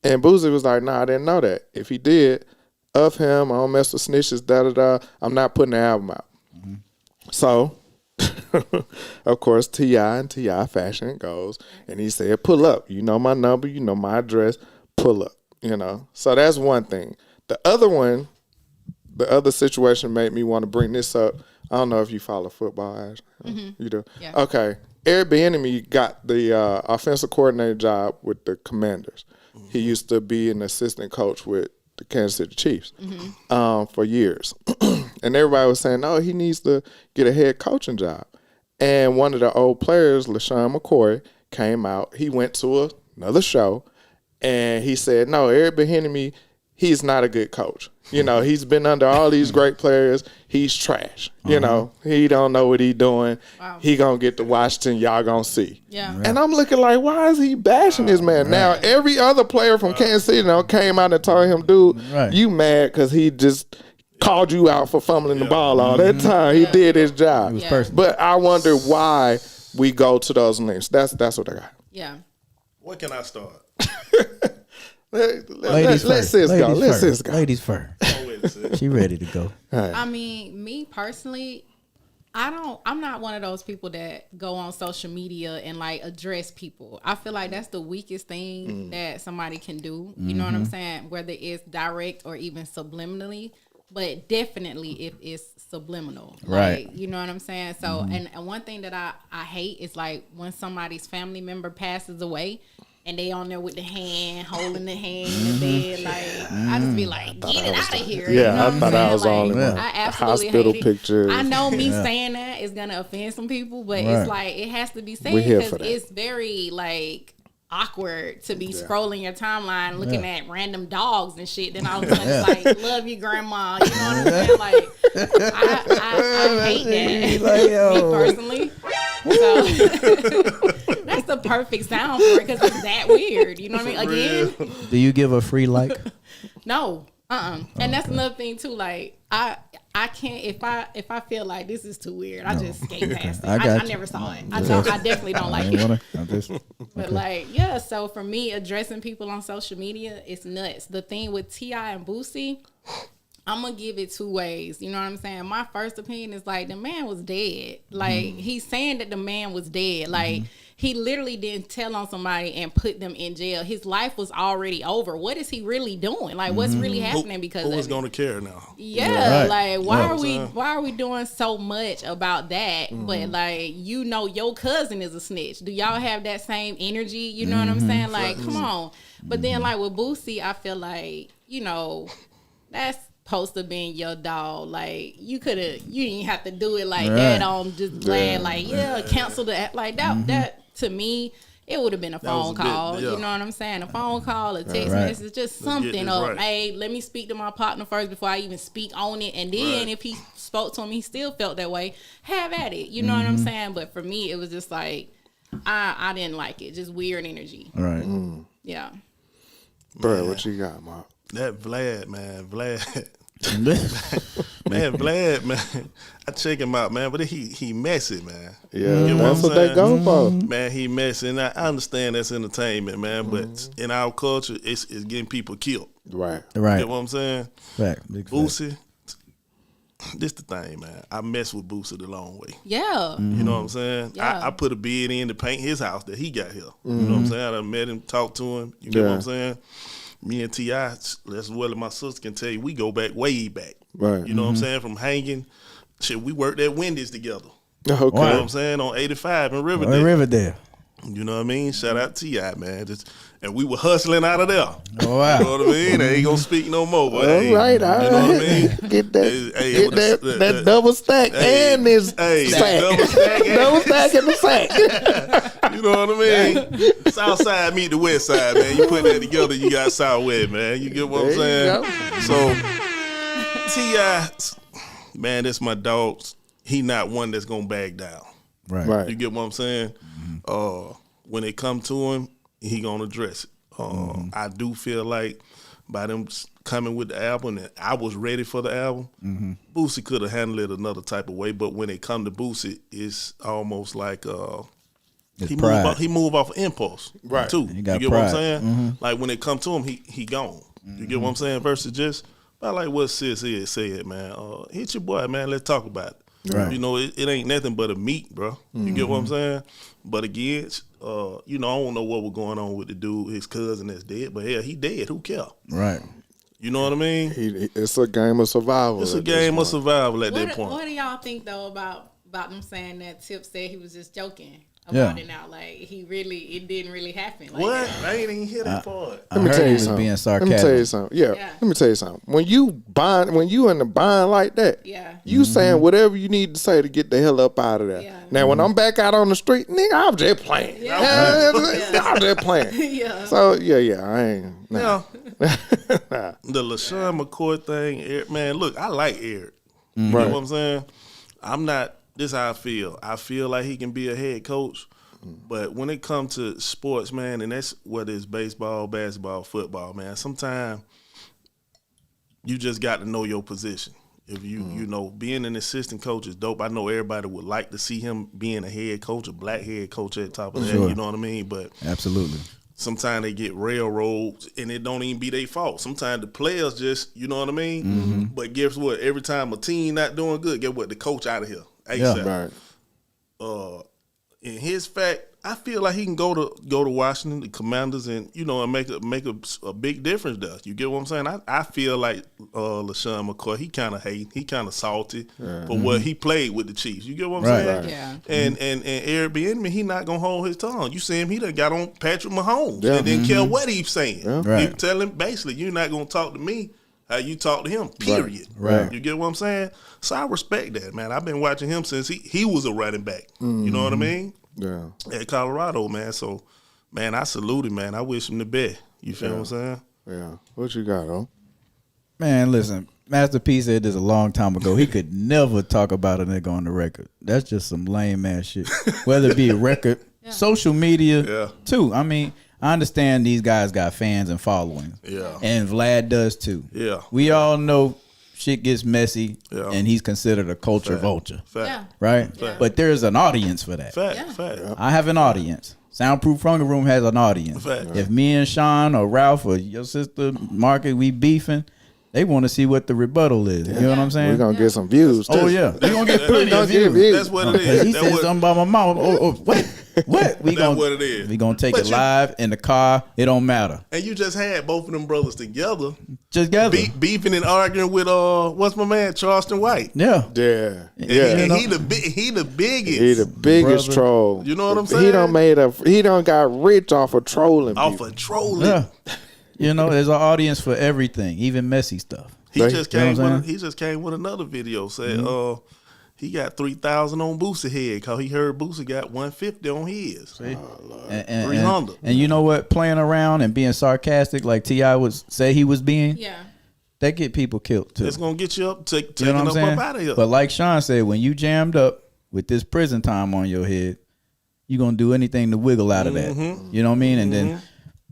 And Boosie was like, nah, I didn't know that. If he did, of him, I don't mess with snitches, da-da-da, I'm not putting the album out. Mm-hmm. So, of course, T.I. and T.I. fashion goes, and he said, pull up. You know my number, you know my address, pull up. You know, so that's one thing. The other one, the other situation made me want to bring this up. I don't know if you follow football, Ash. You do? Yeah. Okay. Eric Bieniemy got the offensive coordinator job with the Commanders. He used to be an assistant coach with the Kansas City Chiefs for years. And everybody was saying, oh, he needs to get a head coaching job. And one of the old players, LaShawn McCoy, came out. He went to another show. And he said, no, Eric Bieniemy, he's not a good coach. You know, he's been under all these great players. He's trash. You know, he don't know what he's doing. Wow. He going to get to Washington. Y'all going to see. Yeah. And I'm looking like, why is he bashing this man? Now, every other player from Kansas City came out and told him, dude, you mad because he just called you out for fumbling the ball all that time. He did his job. It was But I wonder why we go to those links. That's what I got. Yeah. Where can I start? Ladies Let first. sis go. Ladies Let first. sis go. Ladies first. Oh, wait a second. She ready to go. I mean, me personally, I'm not one of those people that go on social media and like address people. I feel like that's the weakest thing that somebody can do. You know what I'm saying? Whether it's direct or even subliminally, but definitely if it's subliminal. Right. Like, you know what I'm saying? So, and one thing that I hate is like when somebody's family member passes away and they on there with the hand, holding the hand in the bed. Like, I just be like, get it out of here. Yeah, you know I what I'm thought I saying? was all in Like, my I absolutely hospital hate it. pictures. I know me saying that is going to offend some people, but it's like, it has to be said We're here because for that. it's very, like, awkward to be scrolling your timeline looking at random dogs and shit. Then all of a sudden it's like, love you, grandma. You know what I'm saying? Like, I hate that. Like, yo. Me personally. So that's the perfect sound for it because it's that weird. You know what I mean? Again, Do you give a free like? no. And that's another thing too. Like I can't if I feel like this is too weird, I just skate past it. I never saw it. I definitely don't like it. But like, yeah, so for me, addressing people on social media, it's nuts. The thing with T.I. and Boosie, I'm gonna give it two ways. You know what I'm saying? My first opinion is like the man was dead. Like he's saying that the man was dead. Like he literally didn't tell on somebody and put them in jail. His life was already over. What is he really doing? Like what's really happening because who of is it? going to care now? Yeah, Right. like why are we doing so much about that? But like your cousin is a snitch. Do y'all have that same energy? You know what I'm saying? Like, come on. But then like with Boosie, I feel like, that's supposed to be your dog. Like you didn't have to do it like that on just glad like cancel that like that. That to me, it would have been a phone call. You know what I'm saying? A phone call, a text message, just something of, hey, let me speak to my partner first before I even speak on it. And then if he spoke to him, he still felt that way, have at it. You know what I'm saying? But for me, it was just like, I didn't like it. Just weird energy. Right. Yeah. Bro, what you got, Mark? That Vlad, man. Vlad, man. I check him out, man, but he messy, man. Yeah, You know that's what I'm they go for. Man, he messy, and I understand that's entertainment, man, but in our culture, it's getting people killed. Right. You Right. know what I'm saying? Fact. Big fact. Boosie, this the thing, man. I mess with Boosie the long way. Yeah. You know what I'm saying? Yeah. I put a bid in to paint his house that he got here. You know what I'm saying? I done met him, talked to him. You get what I'm saying? Me and T.I., as well as my sister can tell you, we go back way back. Right. You know what I'm saying? From hanging, shit, we worked at Wendy's together. Okay. You know what I'm saying? On 85 in Riverdale. Riverdale. You know what I mean? Shout out to T.I., man. And we were hustling out of there. Oh, wow. You know what I mean? They ain't gonna speak no more. But All right. you know what I mean? Get that, Hey, get that double stack and this sack. double stack. Double stack in the sack. You know what I mean? South side meet the west side, man. You put that together, you got Southwest, man. You get what I'm saying? So T.I., man, that's my dogs. He not one that's gonna back down. Right. You get what I'm saying? When they come to him, he gonna address it. I do feel like by them coming with the album, and I was ready for the album, Boosie could have handled it another type of way. But when it come to Boosie, it's almost like he move off impulse, Right. Too. He You got get what I'm pride. saying? Like when it come to him, he gone. You get what I'm saying? Versus just I like what Sis said, man. Hit your boy, man. Let's talk about it. Right. You know, it ain't nothing but a meat, bro. You get what I'm saying? But again, you know, I don't know what was going on with the dude, his cousin that's dead. But hell, he dead. Who care? Right. You know what I mean? It's a game of survival. It's a game of survival at that point. What do y'all think though about them saying that Tip said he was just joking about it now? Like it didn't really happen. Like What? that. I ain't even hear that part. I Let me heard tell he you was something. being sarcastic. Let me tell you something. Yeah. Let me tell you something. When you in the bind like that, Yeah. you saying whatever you need to say to get the hell up out of there. Yeah. Now, when I'm back out on the street, nigga, I'm just playing. Yeah. I'm just playing. Yeah. So yeah, I ain't. Nah. The LaShawn McCoy thing, man, look, I like Eric. You know what I'm saying? I'm not, this is how I feel. I feel like he can be a head coach, but when it comes to sports, man, and that's whether it's baseball, basketball, football, man, sometimes you just got to know your position. If you know, being an assistant coach is dope. I know everybody would like to see him being a head coach, a black head coach at the top of that, Sure. you know what I mean? But Absolutely. sometimes they get railroads and it don't even be their fault. Sometimes the players just, you know what I mean? But guess what? Every time a team not doing good, get what? The coach out of here. ASAP. Right. In his fact, I feel like he can go to Washington, the Commanders, and you know, and make a big difference there. You get what I'm saying? I feel like LaShawn McCoy, he kind of hate, he kind of salty for what he played with the Chiefs. You get what I'm Right. saying? Right. Yeah. And Eric Bieniemy, he not gonna hold his tongue. You see him, he done got on Patrick Mahomes Yeah. and didn't care what he's saying. Right. You tell him basically, you're not gonna talk to me how you talk to him. Period. Right. You get what I'm saying? So I respect that, man. I've been watching him since he was a running back. You know what I mean? Yeah. At Colorado, man. So, man, I salute him, man. I wish him the best. You feel what I'm saying? Yeah. What you got, oh? Man, listen, Master P said this a long time ago. He could never talk about a nigga on the record. That's just some lame ass shit. Whether it be a record, social media, Yeah. too. I mean, I understand these guys got fans and followings. Yeah. And Vlad does too. Yeah. We all know shit gets messy, Yeah. and he's considered a culture vulture, Fact. Yeah. right? Yeah. But there's an audience for that. Fact. Yeah. Fact. I have an audience. Soundproof Hunger Room has an audience. Fact. If me and Sean or Ralph or your sister Marcus, we beefing, they want to see what the rebuttal is. You know what I'm saying? We're going to get some views, too. Oh yeah, we gonna get plenty Gonna of get views. views. That's what it Because is. he That's said what- something about my mom. What? We That's gonna what it is. We gonna take But it you- live in the car. It don't matter. And you just had both of them brothers together, Just gather. beefing and arguing with what's my man, Charleston White. Yeah. Yeah. And Yeah. he the biggest. He the biggest Brother. troll. You know what I'm He saying? he done got rich off of trolling off people. of trolling. Yeah. You know, there's an audience for everything, even messy stuff. He They- just You know came what I'm with he just came with another video said he got 3,000 on Boosie head because he heard Boosie got 150 on his. See? And 300. And you know what? Playing around and being sarcastic like T.I. would say he was being, Yeah. that get people killed too. It's gonna get you up, You know taking what I'm up saying? out of here. But like Sean said, when you jammed up with this prison time on your head, you gonna do anything to wiggle out of that. You know what I mean? And then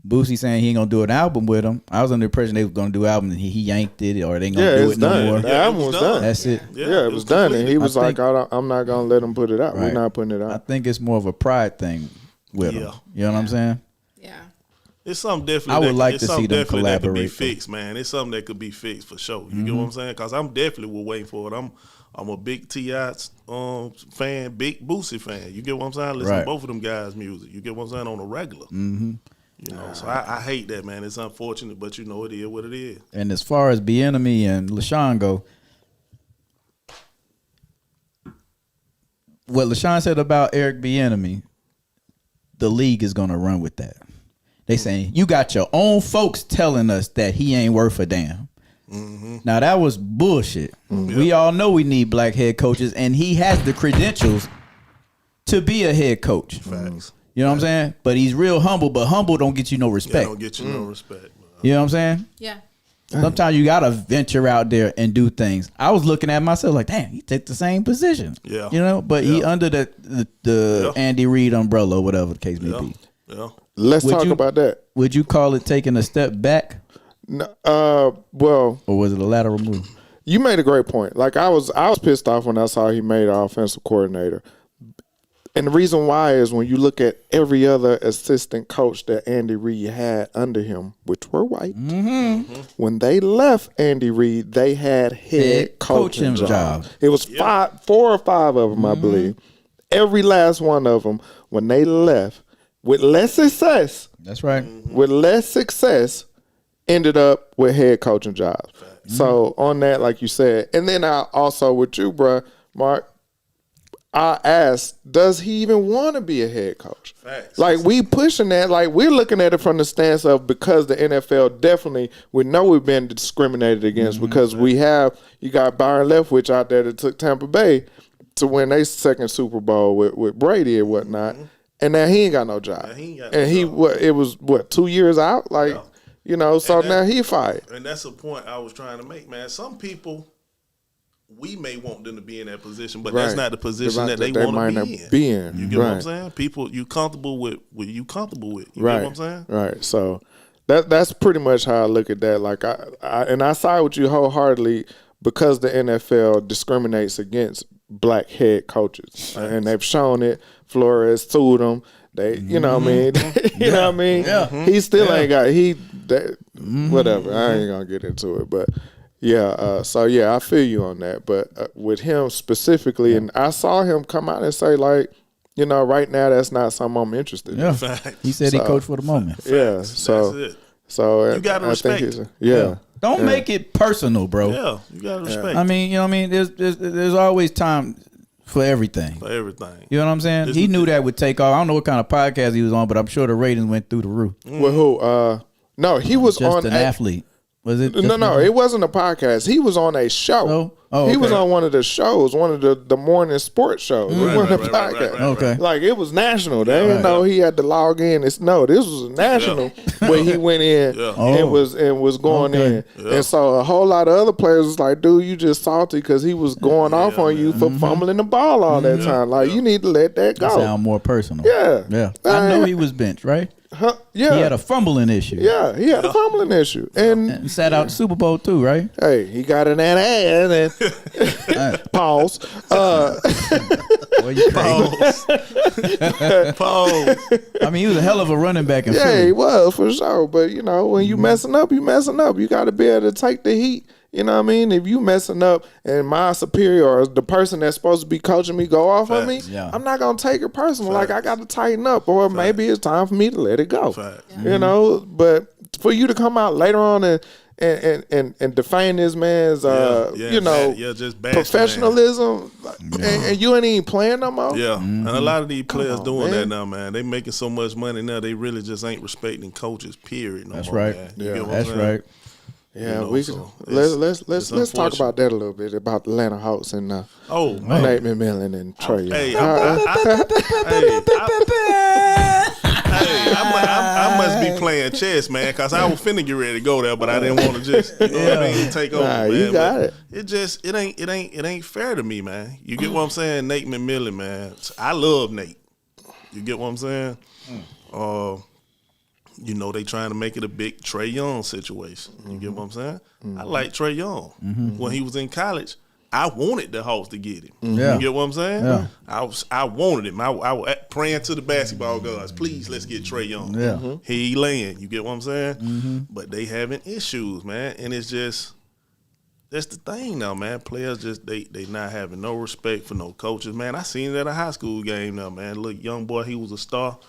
Boosie saying he ain't gonna do an album with him. I was under the impression they was gonna do an album and he yanked it, or they ain't gonna Yeah, do it's it no done. more. The Yeah, album it was was done. done. That's it. Yeah, it was done. And he was I like, think- I'm not going to let him put it out. We're Right. not putting it I out. think it's more of a pride thing with him. Yeah. You know what I'm saying? Yeah. It's something definitely. I would that- like it's to see something them definitely that could be collaborate. fixed, man. It's something that could be fixed for sure. You get what I'm saying? Because I'm definitely waiting for it. I'm a big T.I. fan, big Boosie fan. You get what I'm saying? I listen Right. to both of them guys' music. You get what I'm saying on a regular. You know, so I hate that, man. It's unfortunate, but you know it is what it is. And as far as Bieniemy and LaShawn go, what LaShawn said about Eric Bieniemy, the league is gonna run with that. They saying you got your own folks telling us that he ain't worth a damn. Now that was bullshit. We all know we need black head coaches, and he has the credentials to be a head coach. Facts. You know what I'm saying? But he's real humble, but humble don't get you no Yeah, respect. don't get you no respect. You know what I'm saying? Yeah. Sometimes you gotta venture out there and do things. I was looking at myself like, damn, he take the same position. Yeah. You know, but he under the Andy Reid umbrella, or whatever the case may be. Yeah. Let's talk about that. Would you call it taking a step back, Well, or was it a lateral move? you made a great point. Like I was pissed off when I saw he made an offensive coordinator. And the reason why is when you look at every other assistant coach that Andy Reid had under him, which were white, when they left Andy Reid, they had head coaching jobs. It was 4 or 5 of them, I believe. Every last one of them, when they left, with less success, That's right. ended up with head coaching jobs. So on that, like you said, and then I also with you, bruh, Mark, I asked, does he even want to be a head coach? Facts. Like we pushing that, like we're looking at it from the stance of because the NFL definitely, we know we've been discriminated against because you got Byron Leftwich out there that took Tampa Bay to win their second Super Bowl with Brady and whatnot, and now he ain't got no job. It was 2 years out, like you know, so now he fired. And that's the point I was trying to make, man. Some people, we may want them to be in that position, but that's not the position that they want to be in. You get what I'm saying? People, you comfortable with what you comfortable with. You get what I'm saying? Right. So that's pretty much how I look at that. Like I side with you wholeheartedly because the NFL discriminates against black head coaches, and they've shown it. Flores sued them. They, you know what I mean? You know what I mean? Yeah. He still ain't got whatever. I ain't gonna get into it, but. Yeah, so yeah, I feel you on that. But with him specifically, and I saw him come out and say, like, you know, right now that's not something I'm interested in. Yeah. Facts. He said he coached for the moment. Yeah, so That's it. so You gotta respect. Don't make it personal, bro. Yeah, you got to respect I mean, you know what I mean? There's always time for everything. for everything. You know what I'm saying? He knew that would take off. I don't know what kind of podcast he was on, but I'm sure the ratings went through the roof. With who? No, he was Just on an athlete. Was it? No, it wasn't a podcast. He was on a show. He was on one of the shows, one of the morning sports shows. It wasn't a podcast. Okay. Like it was national. They didn't know he had to log in. This was national where he went in and was going in. And so a whole lot of other players was like, dude, you just salty because he was going off on you for fumbling the ball all that time. Like you need to let that go. Sound more personal. Yeah. I know he was benched, right? Huh? Yeah. He had a fumbling issue. Yeah, he had a fumbling issue. And sat out the Super Bowl too, right? hey, he got an ass and pause. Pause. I mean, he was a hell of a running back in Yeah, Philly. he was for sure. But you know, when you messing up, you messing up. You got to be able to take the heat. You know what I mean? If you messing up and my superior or the person that's supposed to be coaching me go off on me, I'm not gonna take it personal. Like I got to tighten up, or maybe it's time for me to let it go. You know, but for you to come out later on and defame this man's just bash professionalism, and you ain't even playing no more. Yeah, and a lot of these players doing that now, man. They making so much money now. They really just ain't respecting coaches. Period. No That's more, right. Man. Yeah, that's right. Yeah, You know, we so let's talk about that a little bit about Atlanta Hawks and Nate McMillan and Trey. I must be playing chess, man, because I was finna get ready to go there, but I didn't want to just what I mean, take over. Man. You got it. It ain't fair to me, man. You get what I'm saying? Nate McMillan, man. I love Nate. You get what I'm saying? You know, they trying to make it a big Trey Young situation. You get what I'm saying? I like Trey Young. When he was in college, I wanted the Hawks to get him. Yeah. You get what I'm saying? Yeah. I wanted him. I was praying to the basketball gods, please, let's get Trey Young. Yeah. He laying. You get what I'm saying? But they having issues, man. And it's just, that's the thing now, man. Players just, they not having no respect for no coaches, man. I seen it at a high school game now, man. Look, young boy, he was a star.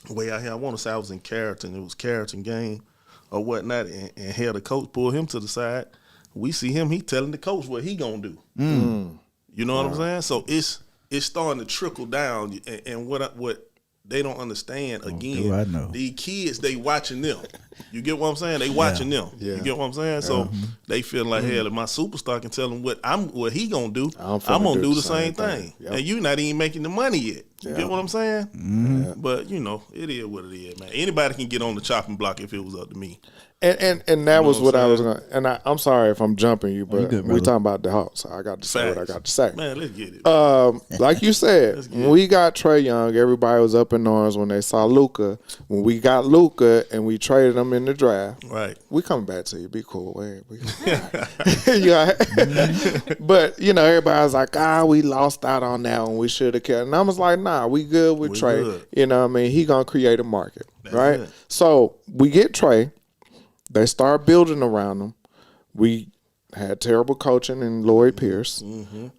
Way out here, I want to say I was in Carrollton. It was Carrollton game or whatnot, and hell, the coach pulled him to the side. We see him, he telling the coach what he gonna do. You know what I'm saying? So it's starting to trickle down. And what they don't understand, again, I know. these kids, they watching them. You get what I'm saying? They watching them. Yeah. You get what I'm saying? So they feel like, hell, if my superstar can tell them what he gonna do, I'm I'm gonna finna do the same thing. Yep. And you not even making the money yet. You Yeah. get what I'm saying? Mm-hmm. But you know, it is what it is, man. Anybody can get on the chopping block if it was up to me. And that was what what I'm I was saying? going to, and I'm sorry if I'm jumping you, but good, we brother. talking about the Hawks, so I got to say what I Facts. got to say. Man, let's get it. Like you said, when we got Trae Young, everybody was up in arms when they saw Luka. When we got Luka and we traded him in the draft, Right. we coming back to you. Be cool. Wait, yeah. But you know, everybody was like, we lost out on that one. We should have kept. And I was like, nah, we good with We Trae. good. You know what I mean? He gonna create a market, right? it. So we get Trae. They start building around him. We had terrible coaching in Lloyd Pierce.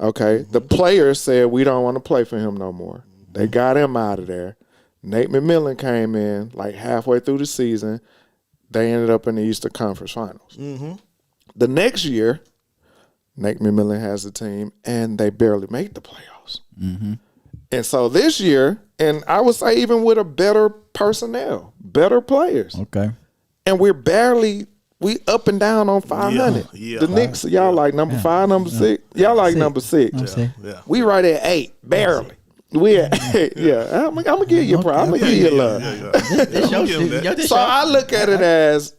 Okay. The players said we don't want to play for him no more. They got him out of there. Nate McMillan came in like halfway through the season. They ended up in the Eastern Conference Finals. The next year, Nate McMillan has a team, and they barely make the playoffs. And so this year, and I would say even with a better personnel, better players, Okay. and we up and down on 500. Yeah. The Knicks, y'all like number 5, number 6. Y'all like number 6. Yeah. We right at 8, barely. We at 8. Yeah, I'm gonna give you a I'm gonna give you love. This your shit. Yo, this So I look at it as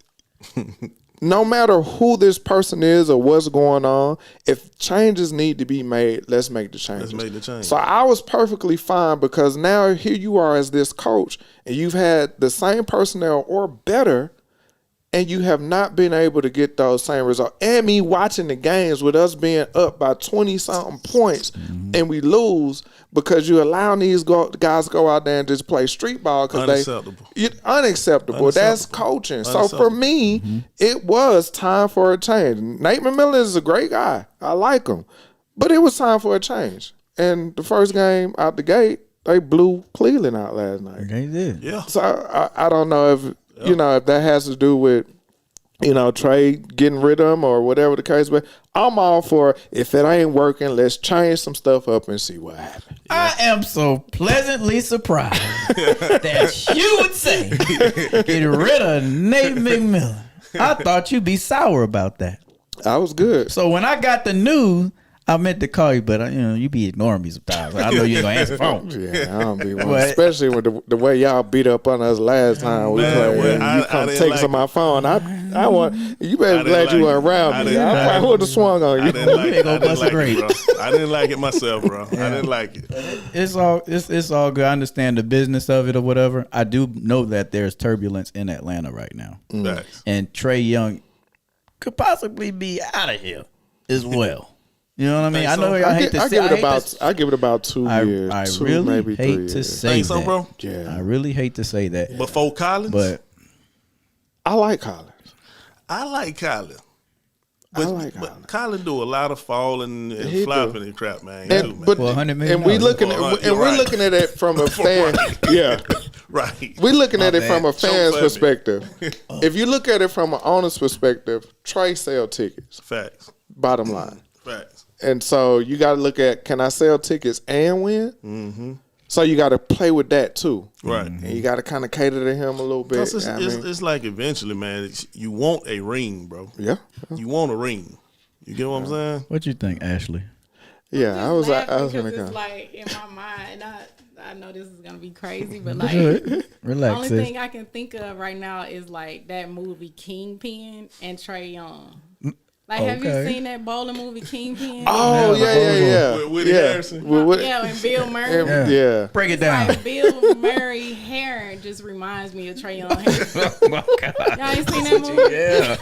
no matter who this person is or what's going on, if changes need to be made, let's make the changes. Let's make the change. So I was perfectly fine because now here you are as this coach and you've had the same personnel or better, and you have not been able to get those same results. And me watching the games with us being up by 20-something points and we lose because you allowing these guys to go out there and just play street ball because Unacceptable. Unacceptable. That's coaching. So for me, it was time for a change. Nate McMillan is a great guy. I like him. But it was time for a change. And the first game out the gate, they blew Cleveland out last night. Okay, did. Yeah. So I don't know if you know if that has to do with Trae getting rid of him or whatever the case. But I'm all for if it ain't working, let's change some stuff up and see what happens. I am so pleasantly surprised that you would say get rid of Nate McMillan. I thought you'd be sour about that. I was good. So when I got the news, I meant to call you, but you be ignoring me sometimes. I know you ain't gonna answer phone. Yeah, I don't be one. But- Especially with the way y'all beat up on us last time we played. well, And I you come didn't text like on my phone. I want you better I didn't glad you like weren't it. around I me. didn't I like probably would have swung on I you. didn't like ain't it. gonna I didn't bust a like grape. it, bro. I didn't like it myself, bro. I didn't like it. It's all good. I understand the business of it or whatever. I do know that there's turbulence in Atlanta right now, Facts. and Trae Young could possibly be out of here as well. You know what I mean? Think I know so? I hate to say. I give it about 2 years. I 2, really maybe 3 hate years. to say Think so, that, bro? Yeah. I really hate to say that, Before Collins, but I like Collins. I like Collins. I like Collins. But Collins do a lot of falling and He flopping do. and crap, man. And, too, man. but, Well, $100 million. and we looking Well, at you're and we're right. looking at it from a fan. Yeah, Right. we're looking at it bad. from a So fan's funny. perspective. If you look at it from an owner's perspective, Trae sell tickets. Facts. Bottom line. Facts. And so you got to look at, can I sell tickets and win? Mm-hmm. So you got to play with that too. Right. And you got to kind of cater to him a little bit. 'Cause I mean, it's like eventually, man, you want a ring, bro. yeah. You want a ring. You get what I'm saying? what you think, Ashley? Yeah, I was because gonna it's come. like in my mind. I know this is gonna be crazy, but like Relax, only sis. thing I can think of right now is like that movie Kingpin and Trae Young. Like, have you Okay. seen that bowling movie Kingpin? Oh yeah. With Woody yeah. Harrison? Yeah, and Bill Murray. And- yeah. Break it down. Like Bill Murray hair just reminds me of Trae Young hair. Oh my God. Y'all ain't seen that movie? Yeah.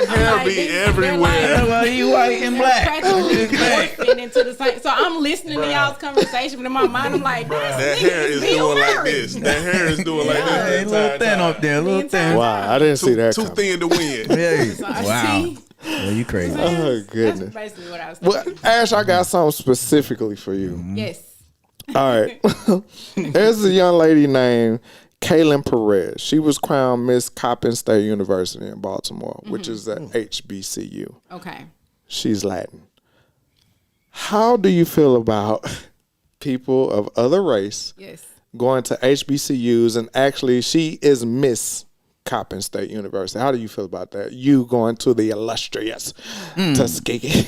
Hair Like, be they're everywhere. like- Well, he white and black. Practically morphing into the same. So I'm listening to y'all's conversation, but in my mind I'm like, That that's hair is Bill doing like Murray. this. That hair is doing like Yeah. Hey, this. little thin up there, little thin. Wow, I didn't see that Too coming. thin to win. Hey, So I wow. see. Well, you crazy. Oh goodness. That's basically what I was Well, thinking. Ash, I got something specifically for you. Yes. All right. There's a young lady named Kaylin Perez. She was crowned Miss Coppin State University in Baltimore, which is at HBCU. Okay. She's Latin. How do you feel about people of other race Yes. going to HBCUs, and actually she is Miss Coppin State University. How do you feel about that? You going to the illustrious Tuskegee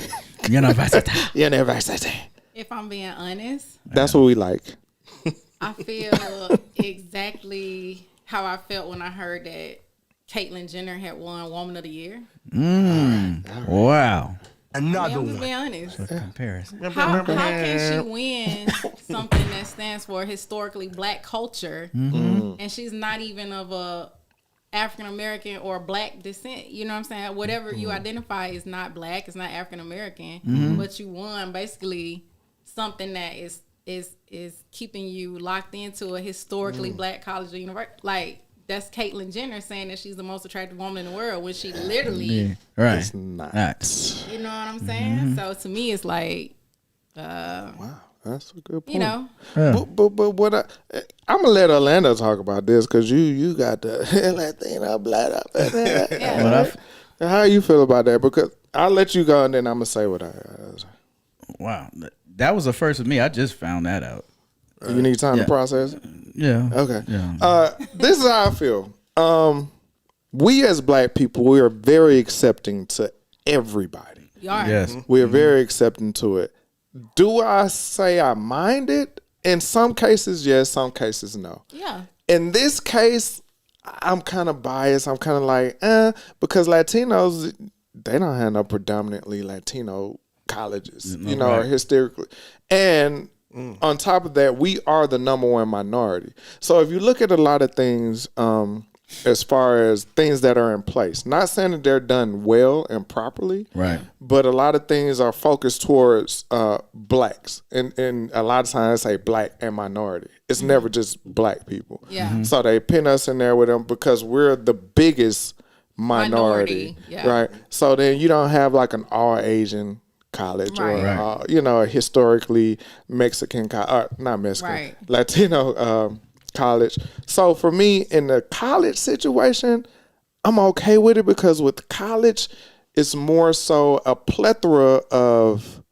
University. If I'm being honest, That's what we like. I feel exactly how I felt when I heard that Caitlyn Jenner had won Woman of the Year. Wow. I'm just being honest. Comparison. How can she win something that stands for historically black culture, and she's not even of a African American or black descent? You know what I'm saying? Whatever you identify is not black, it's not African American, but you won basically something that is keeping you locked into a historically black college or university. Like, that's Caitlyn Jenner saying that she's the most attractive woman in the world when she literally, Right. It's not. you know what I'm saying? So to me, it's like, Wow, that's a good point. you know, But what I'm gonna let Orlando talk about this because you got the Latino blood up in there. yeah. How you feel about that? Because I'll let you go and then I'm gonna say what I say. Wow. That was the first of me. I just found that out. You need time to process it? Yeah. Okay. Yeah. This is how I feel. We as black people, we are very accepting to everybody. You are. Yes. We are very accepting to it. Do I say I mind it? In some cases, yes. Some cases, no. Yeah. In this case, I'm kind of biased. I'm kind of like, because Latinos, they don't have no predominantly Latino colleges, you know, or hysterically. And on top of that, we are the number one minority. So if you look at a lot of things, as far as things that are in place, not saying that they're done well and properly, Right. but a lot of things are focused towards blacks. And a lot of times I say black and minority. It's never just black people. Yeah. So they pin us in there with them because we're the biggest minority. Yeah. Right. So then you don't have like an all Asian college Right. or you know, a historically Mexican not Mexican, Right. Latino college. So for me in the college situation, I'm okay with it because with college it's more so a plethora of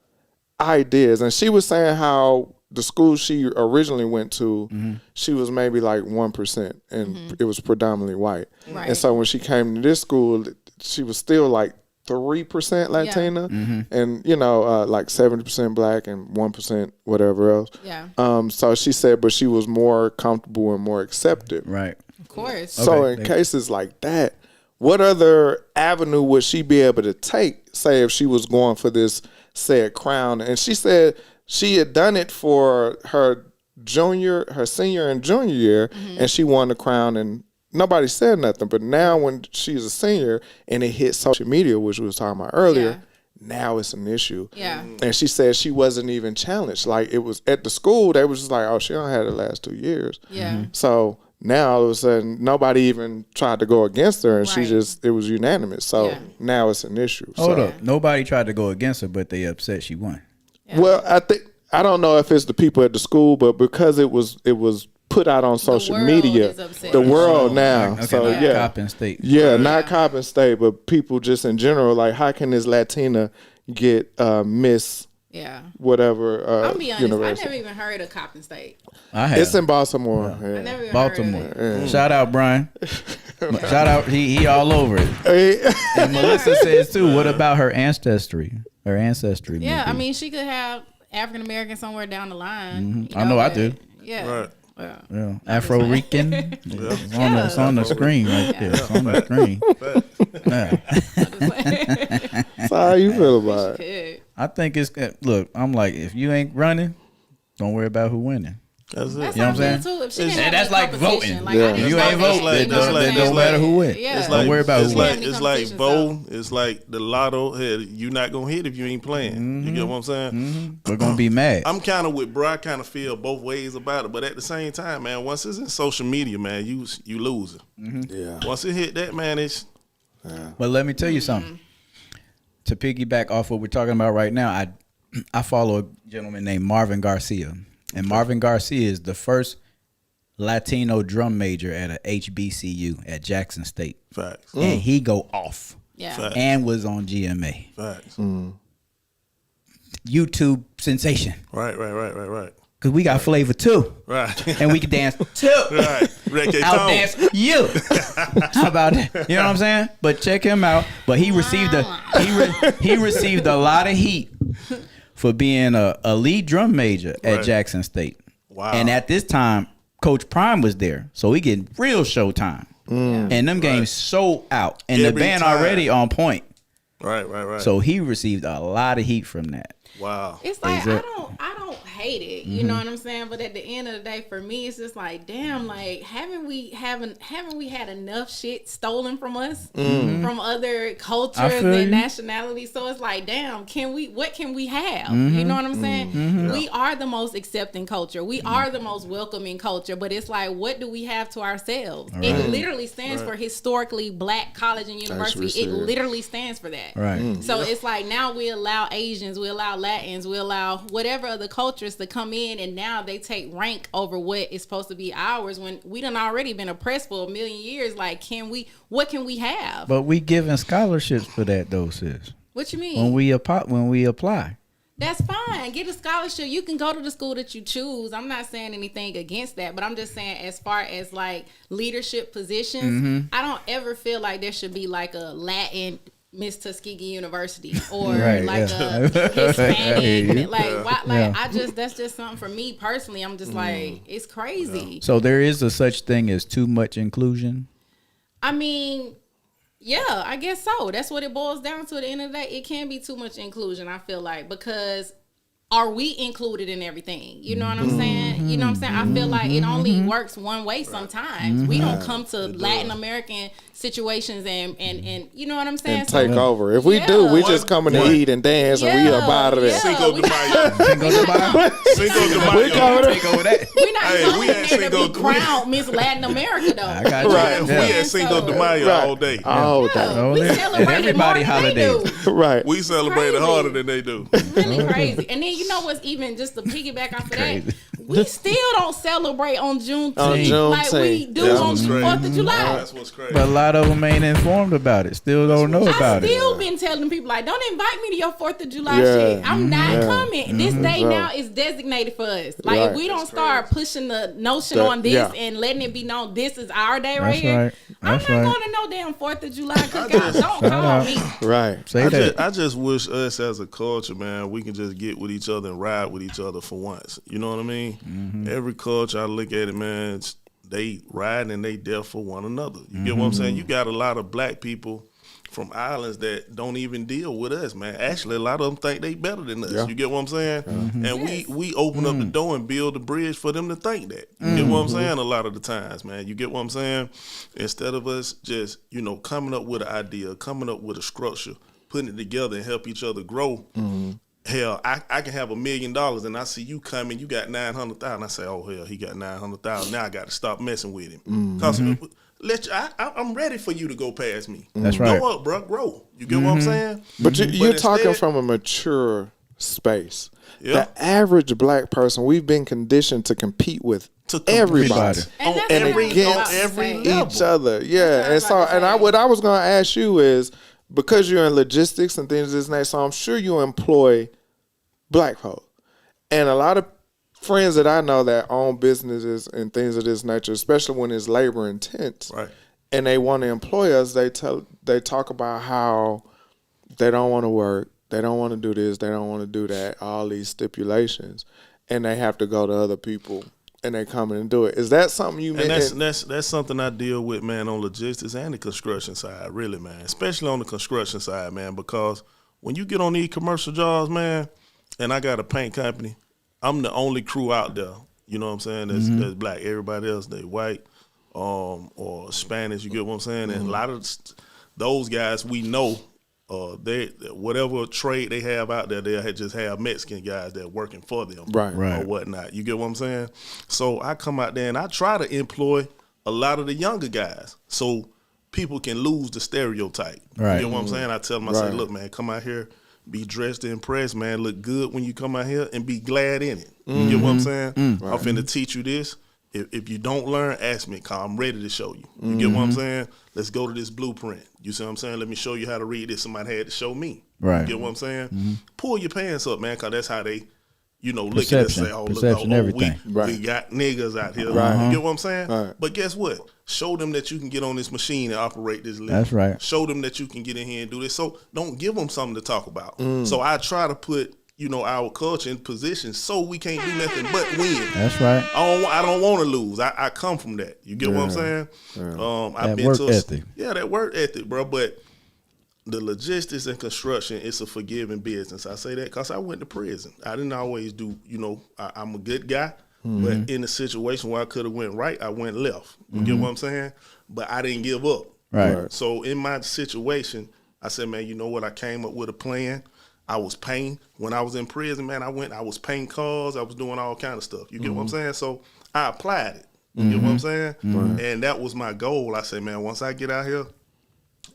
ideas. And she was saying how the school she originally went to, she was maybe like 1% and it was predominantly white. Right. And so when she came to this school, she was still like 3% Latina and, you know, like 70% black and 1% whatever else. Yeah. So she said, but she was more comfortable and more accepted. Right. Of course. So Okay. in cases like that, what other avenue would she be able to take, say, if she was going for this said crown? And she said she had done it for her senior and junior year, and she won the crown, and nobody said nothing. But now when she's a senior and it hit social media, which we was talking about earlier, now it's an issue. Yeah. And she said she wasn't even challenged. Like, it was at the school, they was just like, oh, she don't have the last 2 years. Yeah. So now all of a sudden nobody even tried to go against her, and Right. it was unanimous. So Yeah. now it's an issue. Hold So, up. Nobody tried to go against her, but they upset she won. well, I don't know if it's the people at the school, but because it was put out on social world media, is upset. the world now. Okay, So not yeah. Coppin State. Yeah, not Coppin State, but people just in general, like, how can this Latina get Miss Yeah. whatever I'll be honest, I university? never even heard of Coppin State. I have. It's in Baltimore. I Yeah. never even Baltimore. heard of it. Shout out Brian. Shout out. He all over it. Hey, And Melissa says too. What about her ancestry? Her ancestry. Yeah, maybe. I mean, she could have African American somewhere down the line. I know I but- do. Yeah. Right. Well, Yeah. Afro Rican. It's on the screen right there. It's on the screen. Yeah. so how you feel about it? good. I think it's look. I'm like, if you ain't running, don't worry about who winning. That's it. That's You know how what I'm I feel too. If she didn't And have that's any like competition, voting. like, Yeah. I If just You like ain't that, vote, you then know what I'm don't saying? matter who win. Yeah. It's Don't worry about it's who like wins. it's like Competition, bowl. It's like the lotto. Hey, you're not gonna hit if you ain't playing. You get what I'm saying? We're gonna be mad. I'm kind of with bro. I kind of feel both ways about it, but at the same time, man, once it's in social media, man, you losing. Yeah. Once it hit that, man, it's But let me tell you something. To piggyback off what we're talking about right now, I follow a gentleman named Marvin Garcia, and Marvin Garcia is the first Latino drum major at a HBCU at Jackson State, facts. and he go off Yeah. Fact. and was on GMA. Facts. YouTube sensation. Right. Cause we got flavor too, Right. and we can dance too. Right. Reggaeton. Out dance you. How about that? You know what I'm saying? But check him out. But he received he received a lot of heat for being a lead drum major at Right. Jackson State. Wow. And at this time, Coach Prime was there, so we getting real showtime. And them games sold out, and Every the band time. already on point. Right. So he received a lot of heat from that. Wow. It's like Exactly. I don't hate it, you know what I'm saying? But at the end of the day, for me, it's just like, damn, like haven't we had enough shit stolen from us from other cultures feel and you. nationalities? So it's like, damn, what can we have? You know what I'm saying? We are the most accepting culture. We are the most welcoming culture. But it's like, what do we have to ourselves? It literally stands for historically black college and university. It serious. literally stands for that. Right. So it's like now we allow Asians, we allow Latins, we allow whatever other cultures to come in, and now they take rank over what is supposed to be ours when we done already been oppressed for a million years. Like, what can we have? But we giving scholarships for that though, sis. What you mean? When we apply. That's fine. Get a scholarship. You can go to the school that you choose. I'm not saying anything against that, but I'm just saying as far as like leadership positions, I don't ever feel like there should be like a Latin Miss Tuskegee University or Right, like yeah. a Hispanic. Like, why, like Yeah. that's just something for me personally. I'm just like, it's crazy. So there is a such thing as too much inclusion. I mean, yeah, I guess so. That's what it boils down to at the end of the day. It can be too much inclusion, I feel like, because are we included in everything? You know what I'm saying? You know what I'm saying? I feel like it only works one way sometimes. We don't come to Latin American situations and you know what I'm saying? And take over. If we do, we just coming to eat and dance, and we up out of there. Cinco de Mayo. Cinco de Mayo. Cinco de We coming Mayo. to Take over that. We're not Hey, coming we in had there to Cinco- be crowned Miss Latin America though. I got you. Right. We Yeah. had Cinco de Mayo all day. all day. Oh, We yeah. celebrated Everybody more than they holidays. do. Right. We celebrated Crazy. harder than they do. Really crazy. And then you know what's even just to piggyback off of that, we still don't celebrate on Juneteenth On Juneteenth. like we do That's on what's crazy. 4th of July. That's what's crazy. But a lot of them ain't informed about it. Still don't know I about it. still been telling people like, don't invite me to your 4th of July Yeah. shit. I'm not Yeah. coming. This day Sure. now is designated for us. Like Right. if we don't start pushing the notion That- on this yeah. and letting it be known this is our day right That's here. right. I'm That's not right. going to no damn 4th of July cookout. Don't call out. me. Right. Say that. I just wish us as a culture, man, we can just get with each other and ride with each other for once. You know what I mean? Every culture, I look at it, man, they ride and they there for one another. You get what I'm saying? You got a lot of black people from islands that don't even deal with us, man. Actually, a lot of them think they better than us. Yeah. You get what I'm saying? And Yes. we open up the door and build the bridge for them to think that. You get what I'm saying? A lot of the times, man. You get what I'm saying? Instead of us just, coming up with an idea, coming up with a structure, putting it together and help each other grow. Hell, I can have $1 million and I see you coming, you got 900,000. I say, oh hell, he got 900,000. Now I got to stop messing with him. Cause I'm ready for you to go past me. That's right. Go up, bro, grow. You get what I'm saying? But you're But talking instead- from a mature space. Yeah. The average black person, we've been conditioned to compete with To compete. everybody. And that's And what I was against about to say. each other. Yeah. That's And what so, I was about to and say. what I was going to ask you is, because you're in logistics and things of this nature, so I'm sure you employ black folk. And a lot of friends that I know that own businesses and things of this nature, especially when it's labor intense, Right. and they want to employ us, they talk about how they don't want to work, they don't want to do this, they don't want to do that, all these stipulations, and they have to go to other people and they come in and do it. Is that something you And meant? that's something I deal with, man, on logistics and the construction side, really, man. Especially on the construction side, man, because when you get on these commercial jobs, man, and I got a paint company, I'm the only crew out there. You know what I'm saying? That's black. Everybody else, they white, or Spanish. You get what I'm saying? And a lot of those guys we know, they whatever trade they have out there, they just have Mexican guys that are working for them, Right. Right. or whatnot. You get what I'm saying? So I come out there and I try to employ a lot of the younger guys, so people can lose the stereotype. Right. You get what I'm saying? I tell them, I say, Right. look, man, come out here. Be dressed to impress, man. Look good when you come out here and be glad in it. You get what I'm saying? I'm finna teach you this. If you don't learn, ask me, cause I'm ready to show you. You get what I'm saying? Let's go to this blueprint. You see what I'm saying? Let me show you how to read this. Somebody had to show me. Right. You get what I'm saying? Pull your pants up, man, cause that's how they looking and say, Perception, everything. we got niggas out here. Right. You get what I'm saying? Right. But guess what? Show them that you can get on this machine and operate this lift. That's right. Show them that you can get in here and do this. So don't give them something to talk about. So I try to put, our culture in position so we can't do nothing but win. That's right. I don't want to lose. I come from that. You get what I'm saying? I've been work ethic. Yeah, that work ethic, bro. But the logistics and construction, it's a forgiving business. I say that because I went to prison. I didn't always do, I'm a good guy, but in a situation where I could have went right, I went left. You get what I'm saying? But I didn't give up. Right. So in my situation, I said, man, you know what? I came up with a plan. I was paying. When I was in prison, man, I was paying cars. I was doing all kind of stuff. You get what I'm saying? So I applied it. You get what I'm saying? And that was my goal. I said, man, once I get out here,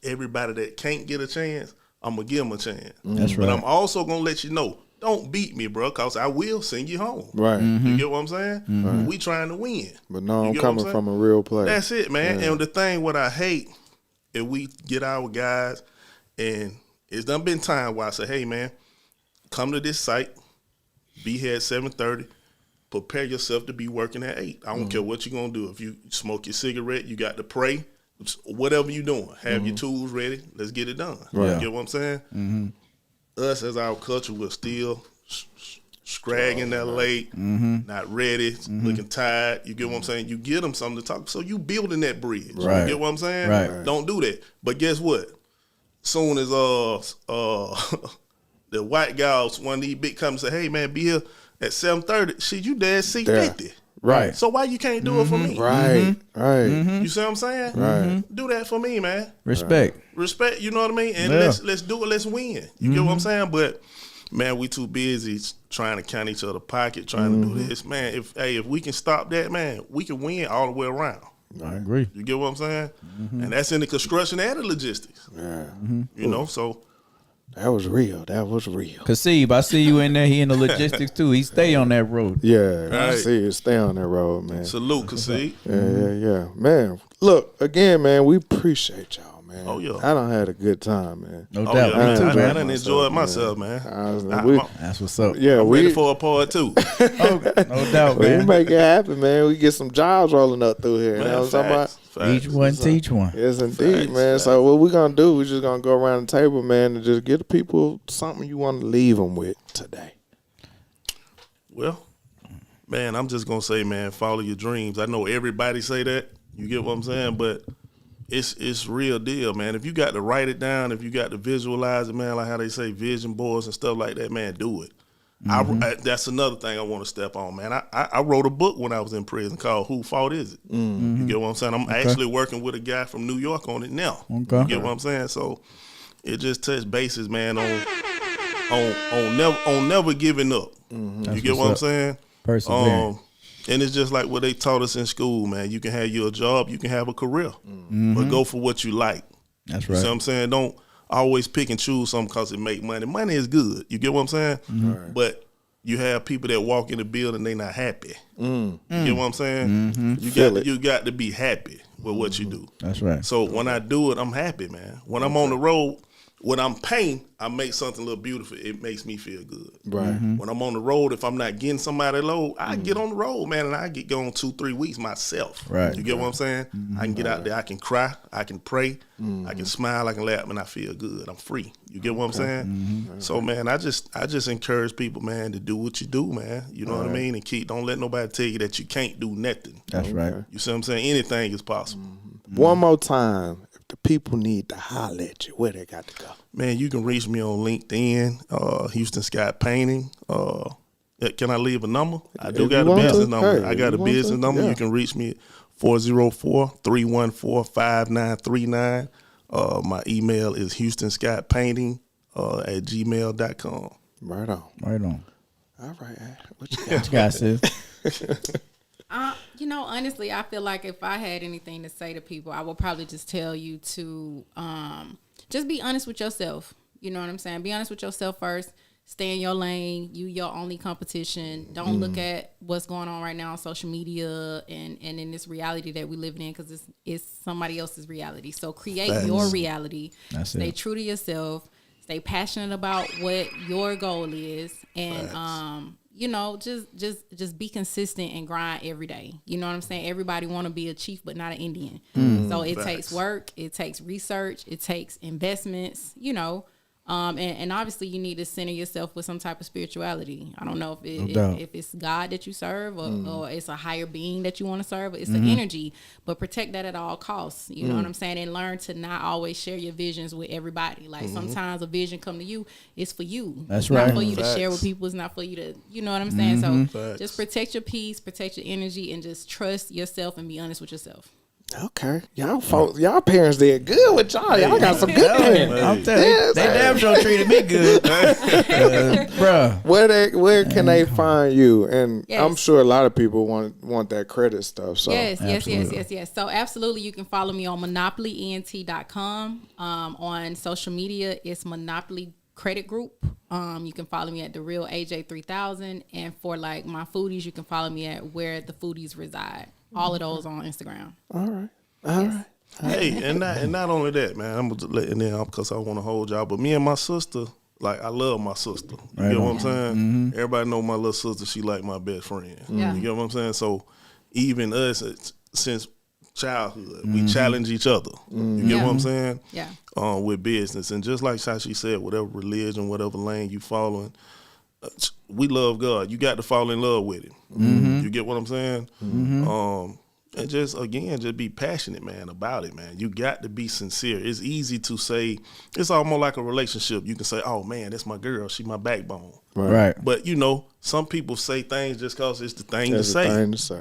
everybody that can't get a chance, I'm going to give them a chance. That's right. But I'm also going to let you know, don't beat me, bro, because I will send you home. Right. You get what I'm saying? We trying to win. But no, You I'm get what coming saying? from a real place. That's it, man. And the thing what I hate, if we get our guys, and it's done been time where I say, hey, man, come to this site, be here at 7:30, prepare yourself to be working at 8. I don't care what you're going to do. If you smoke your cigarette, you got to pray, whatever you're doing, have your tools ready, let's get it done. Right. You get what I'm saying? Us as our culture, we're still scragging that late, not ready, looking tired. You get what I'm saying? You get them something to talk. So you building that bridge. Right. You get what I'm saying? Right. Don't do that. But guess what? Soon as the white guys, one of these big companies say, hey man, be here at 7:30. Shit, you dead seat Yeah. 50. Right. So why you can't do it for me? Right. Right. You see what I'm saying? Right. Do that for me, man. Respect. Respect, you know what I mean? And Yeah. let's do it, let's win. You get what I'm saying? But man, we too busy trying to count each other pocket, trying to do this. Man, if we can stop that, man, we can win all the way around. I agree. You get what I'm saying? And that's in the construction and the logistics. Yeah. So That was real. That was real. Kasib, I see you in there. He in the logistics too. He stay on that road. Yeah. I Right. see you. Stay on that road, man. salute, Kasib. Yeah. Man, look, again, man, we appreciate y'all, man. Oh, yeah. I done had a good time, man. No Oh, doubt. yeah, man. Me too, I man. done enjoyed myself, man. That's what's up. Yeah, I'm we ready for a part two. Oh, no doubt, we man. make it happen, man. We get some jobs rolling up through here. You know what I'm talking about? Facts. Each one teach one. Yes, indeed, Facts, man. facts. So what we gonna do? We're just gonna go around the table, man, and just get the people something you want to leave them with today. Well, man, I'm just gonna say, man, follow your dreams. I know everybody say that. You get what I'm saying? But it's real deal, man. If you got to write it down, if you got to visualize it, man, like how they say vision boards and stuff like that, man, do it. That's another thing I want to step on, man. I wrote a book when I was in prison called Who Fault Is It? You get what I'm saying? I'm actually working with a guy from New York on it now. Okay. You get what I'm saying? So it just touched bases, man, on never giving up. You get what I'm saying? Persevering. And it's just like what they taught us in school, man. You can have your job, you can have a career, but go for what you like. That's You see what right. I'm saying? Don't always pick and choose something because it make money. Money is good. You get what I'm saying? But you have people that walk in the building, they not happy. You get what I'm saying? You got to be happy with what you do. That's right. So when I do it, I'm happy, man. When I'm on the road, when I'm paying, I make something a little beautiful. It makes me feel good. Right. When I'm on the road, if I'm not getting somebody load, I get on the road, man, and I get going 2-3 weeks myself. Right. You get what I'm saying? I can get out there, I can cry, I can pray, I can smile, I can laugh, and I feel good. I'm free. You get what I'm saying? So, man, I just encourage people, man, to do what you do, man. You know what I mean? And don't let nobody tell you that you can't do nothing. That's right. You see what I'm saying? Anything is possible. One more time, if the people need to holler at you, where they got to go? Man, you can reach me on LinkedIn, Houston Scott Painting. Can I leave a number? I do If got you a want business to. number. Hey, I got if a you want business to, number. yeah. You can reach me at 404-314-5939. My email is houstonscottpainting at gmail.com. Right on. Right on. All right. What you got? What you got, sis? Honestly, I feel like if I had anything to say to people, I would probably just tell you to just be honest with yourself. You know what I'm saying? Be honest with yourself first. Stay in your lane. You your only competition. Don't look at what's going on right now on social media and in this reality that we live in, because it's somebody else's reality. So create your reality. That's Stay it. true to yourself. Stay passionate about what your goal is, and you know, just be consistent and grind every day. You know what I'm saying? Everybody want to be a chief, but not an Indian. So it takes work, it takes research, it takes investments, you know. And obviously you need to center yourself with some type of spirituality. I don't know if it's God that you serve or it's a higher being that you want to serve, or it's an energy, but protect that at all costs. You know what I'm saying? And learn to not always share your visions with everybody. Like sometimes a vision come to you, it's for you. That's it's right. not for you to share with people. It's not for you to, you know what I'm saying? So just protect your peace, protect your energy, and just trust yourself and be honest with yourself. Okay, y'all folks, y'all parents did good with y'all. Y'all got some good parents. I'm telling you, they damn sure treated me good, bruh. Where can they find you? And Yes. I'm sure a lot of people want that credit stuff. So Yes. So absolutely, you can follow me on monopolyent.com. On social media, it's Monopoly Credit Group. You can follow me at The Real AJ3000, and for like my foodies, you can follow me at Where the Foodies Reside. All of those on Instagram. all right. Hey, and not only that, man. I'm just letting them because I want to hold y'all. But me and my sister, like I love my sister. You get what I'm saying? Everybody know my little sister. She like my best friend. Yeah. You get what I'm saying? So even us, since childhood, we challenge each other. You get what I'm saying? Yeah. With business, and just like Shashi said, whatever religion, whatever lane you following, we love God. You got to fall in love with Him. You get what I'm saying? And just again, just be passionate, man, about it, man. You got to be sincere. It's easy to say. It's almost like a relationship. You can say, "Oh man, that's my girl. She my backbone." Right. But you know, some people say things just cause it's the thing That's to the say. thing to say.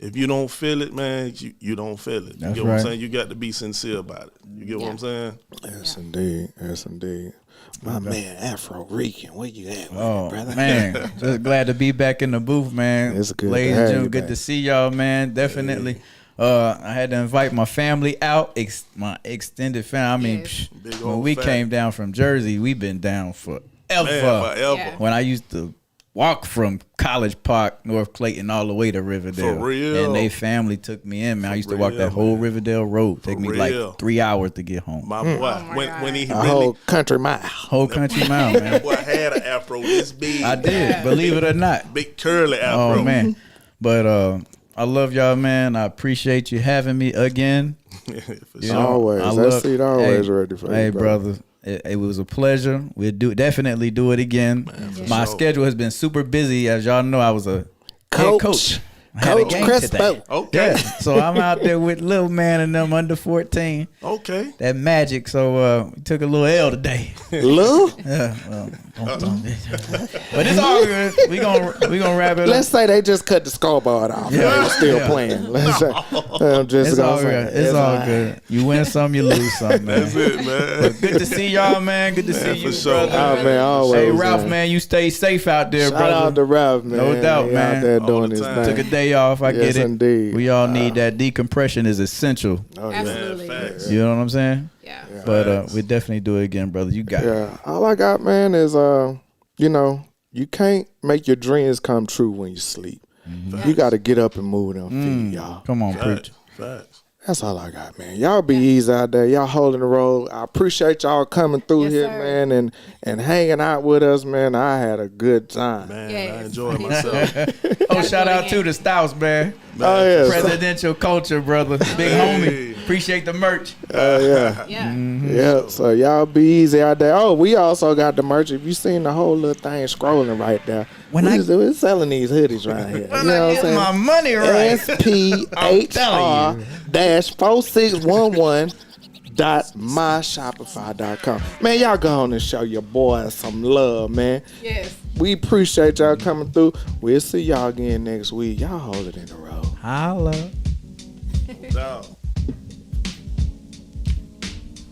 If you don't feel it, man, you don't feel it. You That's get what I'm right. saying? You got to be sincere about it. You get what I'm saying? Yes, indeed. Yes, indeed. My man, Afro Rican, where you at, Oh brother? man, just glad to be back in the booth, man. It's good to Ladies have and you gentlemen, good back. to see y'all, man. Definitely. I had to invite my family out, my extended family. I mean, Yes. Big when old we fat. came down from Jersey, we've been down forever. Man, forever. Yeah. When I used to walk from College Park, North Clayton, all the way to Riverdale. For real. And they family took me in, man. I used to walk real, that whole man. Riverdale road. Take me real. like 3 hours to get home. My boy, my when he A really, whole country mile. Whole country mile, that man. boy had an afro this big. I did, believe it or not. Big curly afro. Oh man, but I love y'all, man. I appreciate you having me again. For You sure. know, Always. I That seat always hey, ready for you, Hey, brother. brother, it was a pleasure. We'll definitely do it again. My sure. schedule has been super busy, as y'all know. I was a head coach. I had a Coach game Crespo. today. Okay. Yeah, so I'm out there with little man and them under 14. Okay. That magic. So we took a little L today. Lou, Yeah, well, but it's all good. We gonna wrap it let's up. say they just cut the scoreboard off. Yeah. They're still Yeah. playing. Let's say, I'm just It's gonna all say, good. It's all right. good. You win some, you lose some, man. That's it, man. Good to see y'all, man. Good to see Man, you, for sure. brother. Oh, man, always. Hey, Ralph, man, you stay safe out there, Shout brother. out to Ralph, man. No doubt, He man. out there All doing the his time. thing. Took a day off. I Yes, get it. indeed. We all need that. Decompression is essential. Oh, yeah. Absolutely. facts. You know what I'm saying? Yeah. But we definitely do it again, brother. You got it. Yeah. All I got, man, is you can't make your dreams come true when you sleep. You got to get up and move them feet, y'all. Come on, Facts. preach. Facts. That's all I got, man. Y'all be easy out there. Y'all holding the road. I appreciate y'all coming through Yes, here, sir. man, and hanging out with us, man. I had a good time. Man, I Yes. enjoyed myself. Oh, shout out to the Stouts, man. Oh, yeah. Presidential culture, brother. Big homie. Appreciate the merch. Oh, yeah. Yeah. Yeah, so y'all be easy out there. Oh, we also got the merch. If you seen the whole little thing scrolling right there, we're selling these hoodies right here. You know what I'm saying? My money right. SPHR-4611.myshopify.com. Man, y'all go on and show your boys some love, man. Yes. We appreciate y'all coming through. We'll see y'all again next week. Y'all hold it in the road. Holla. Dog.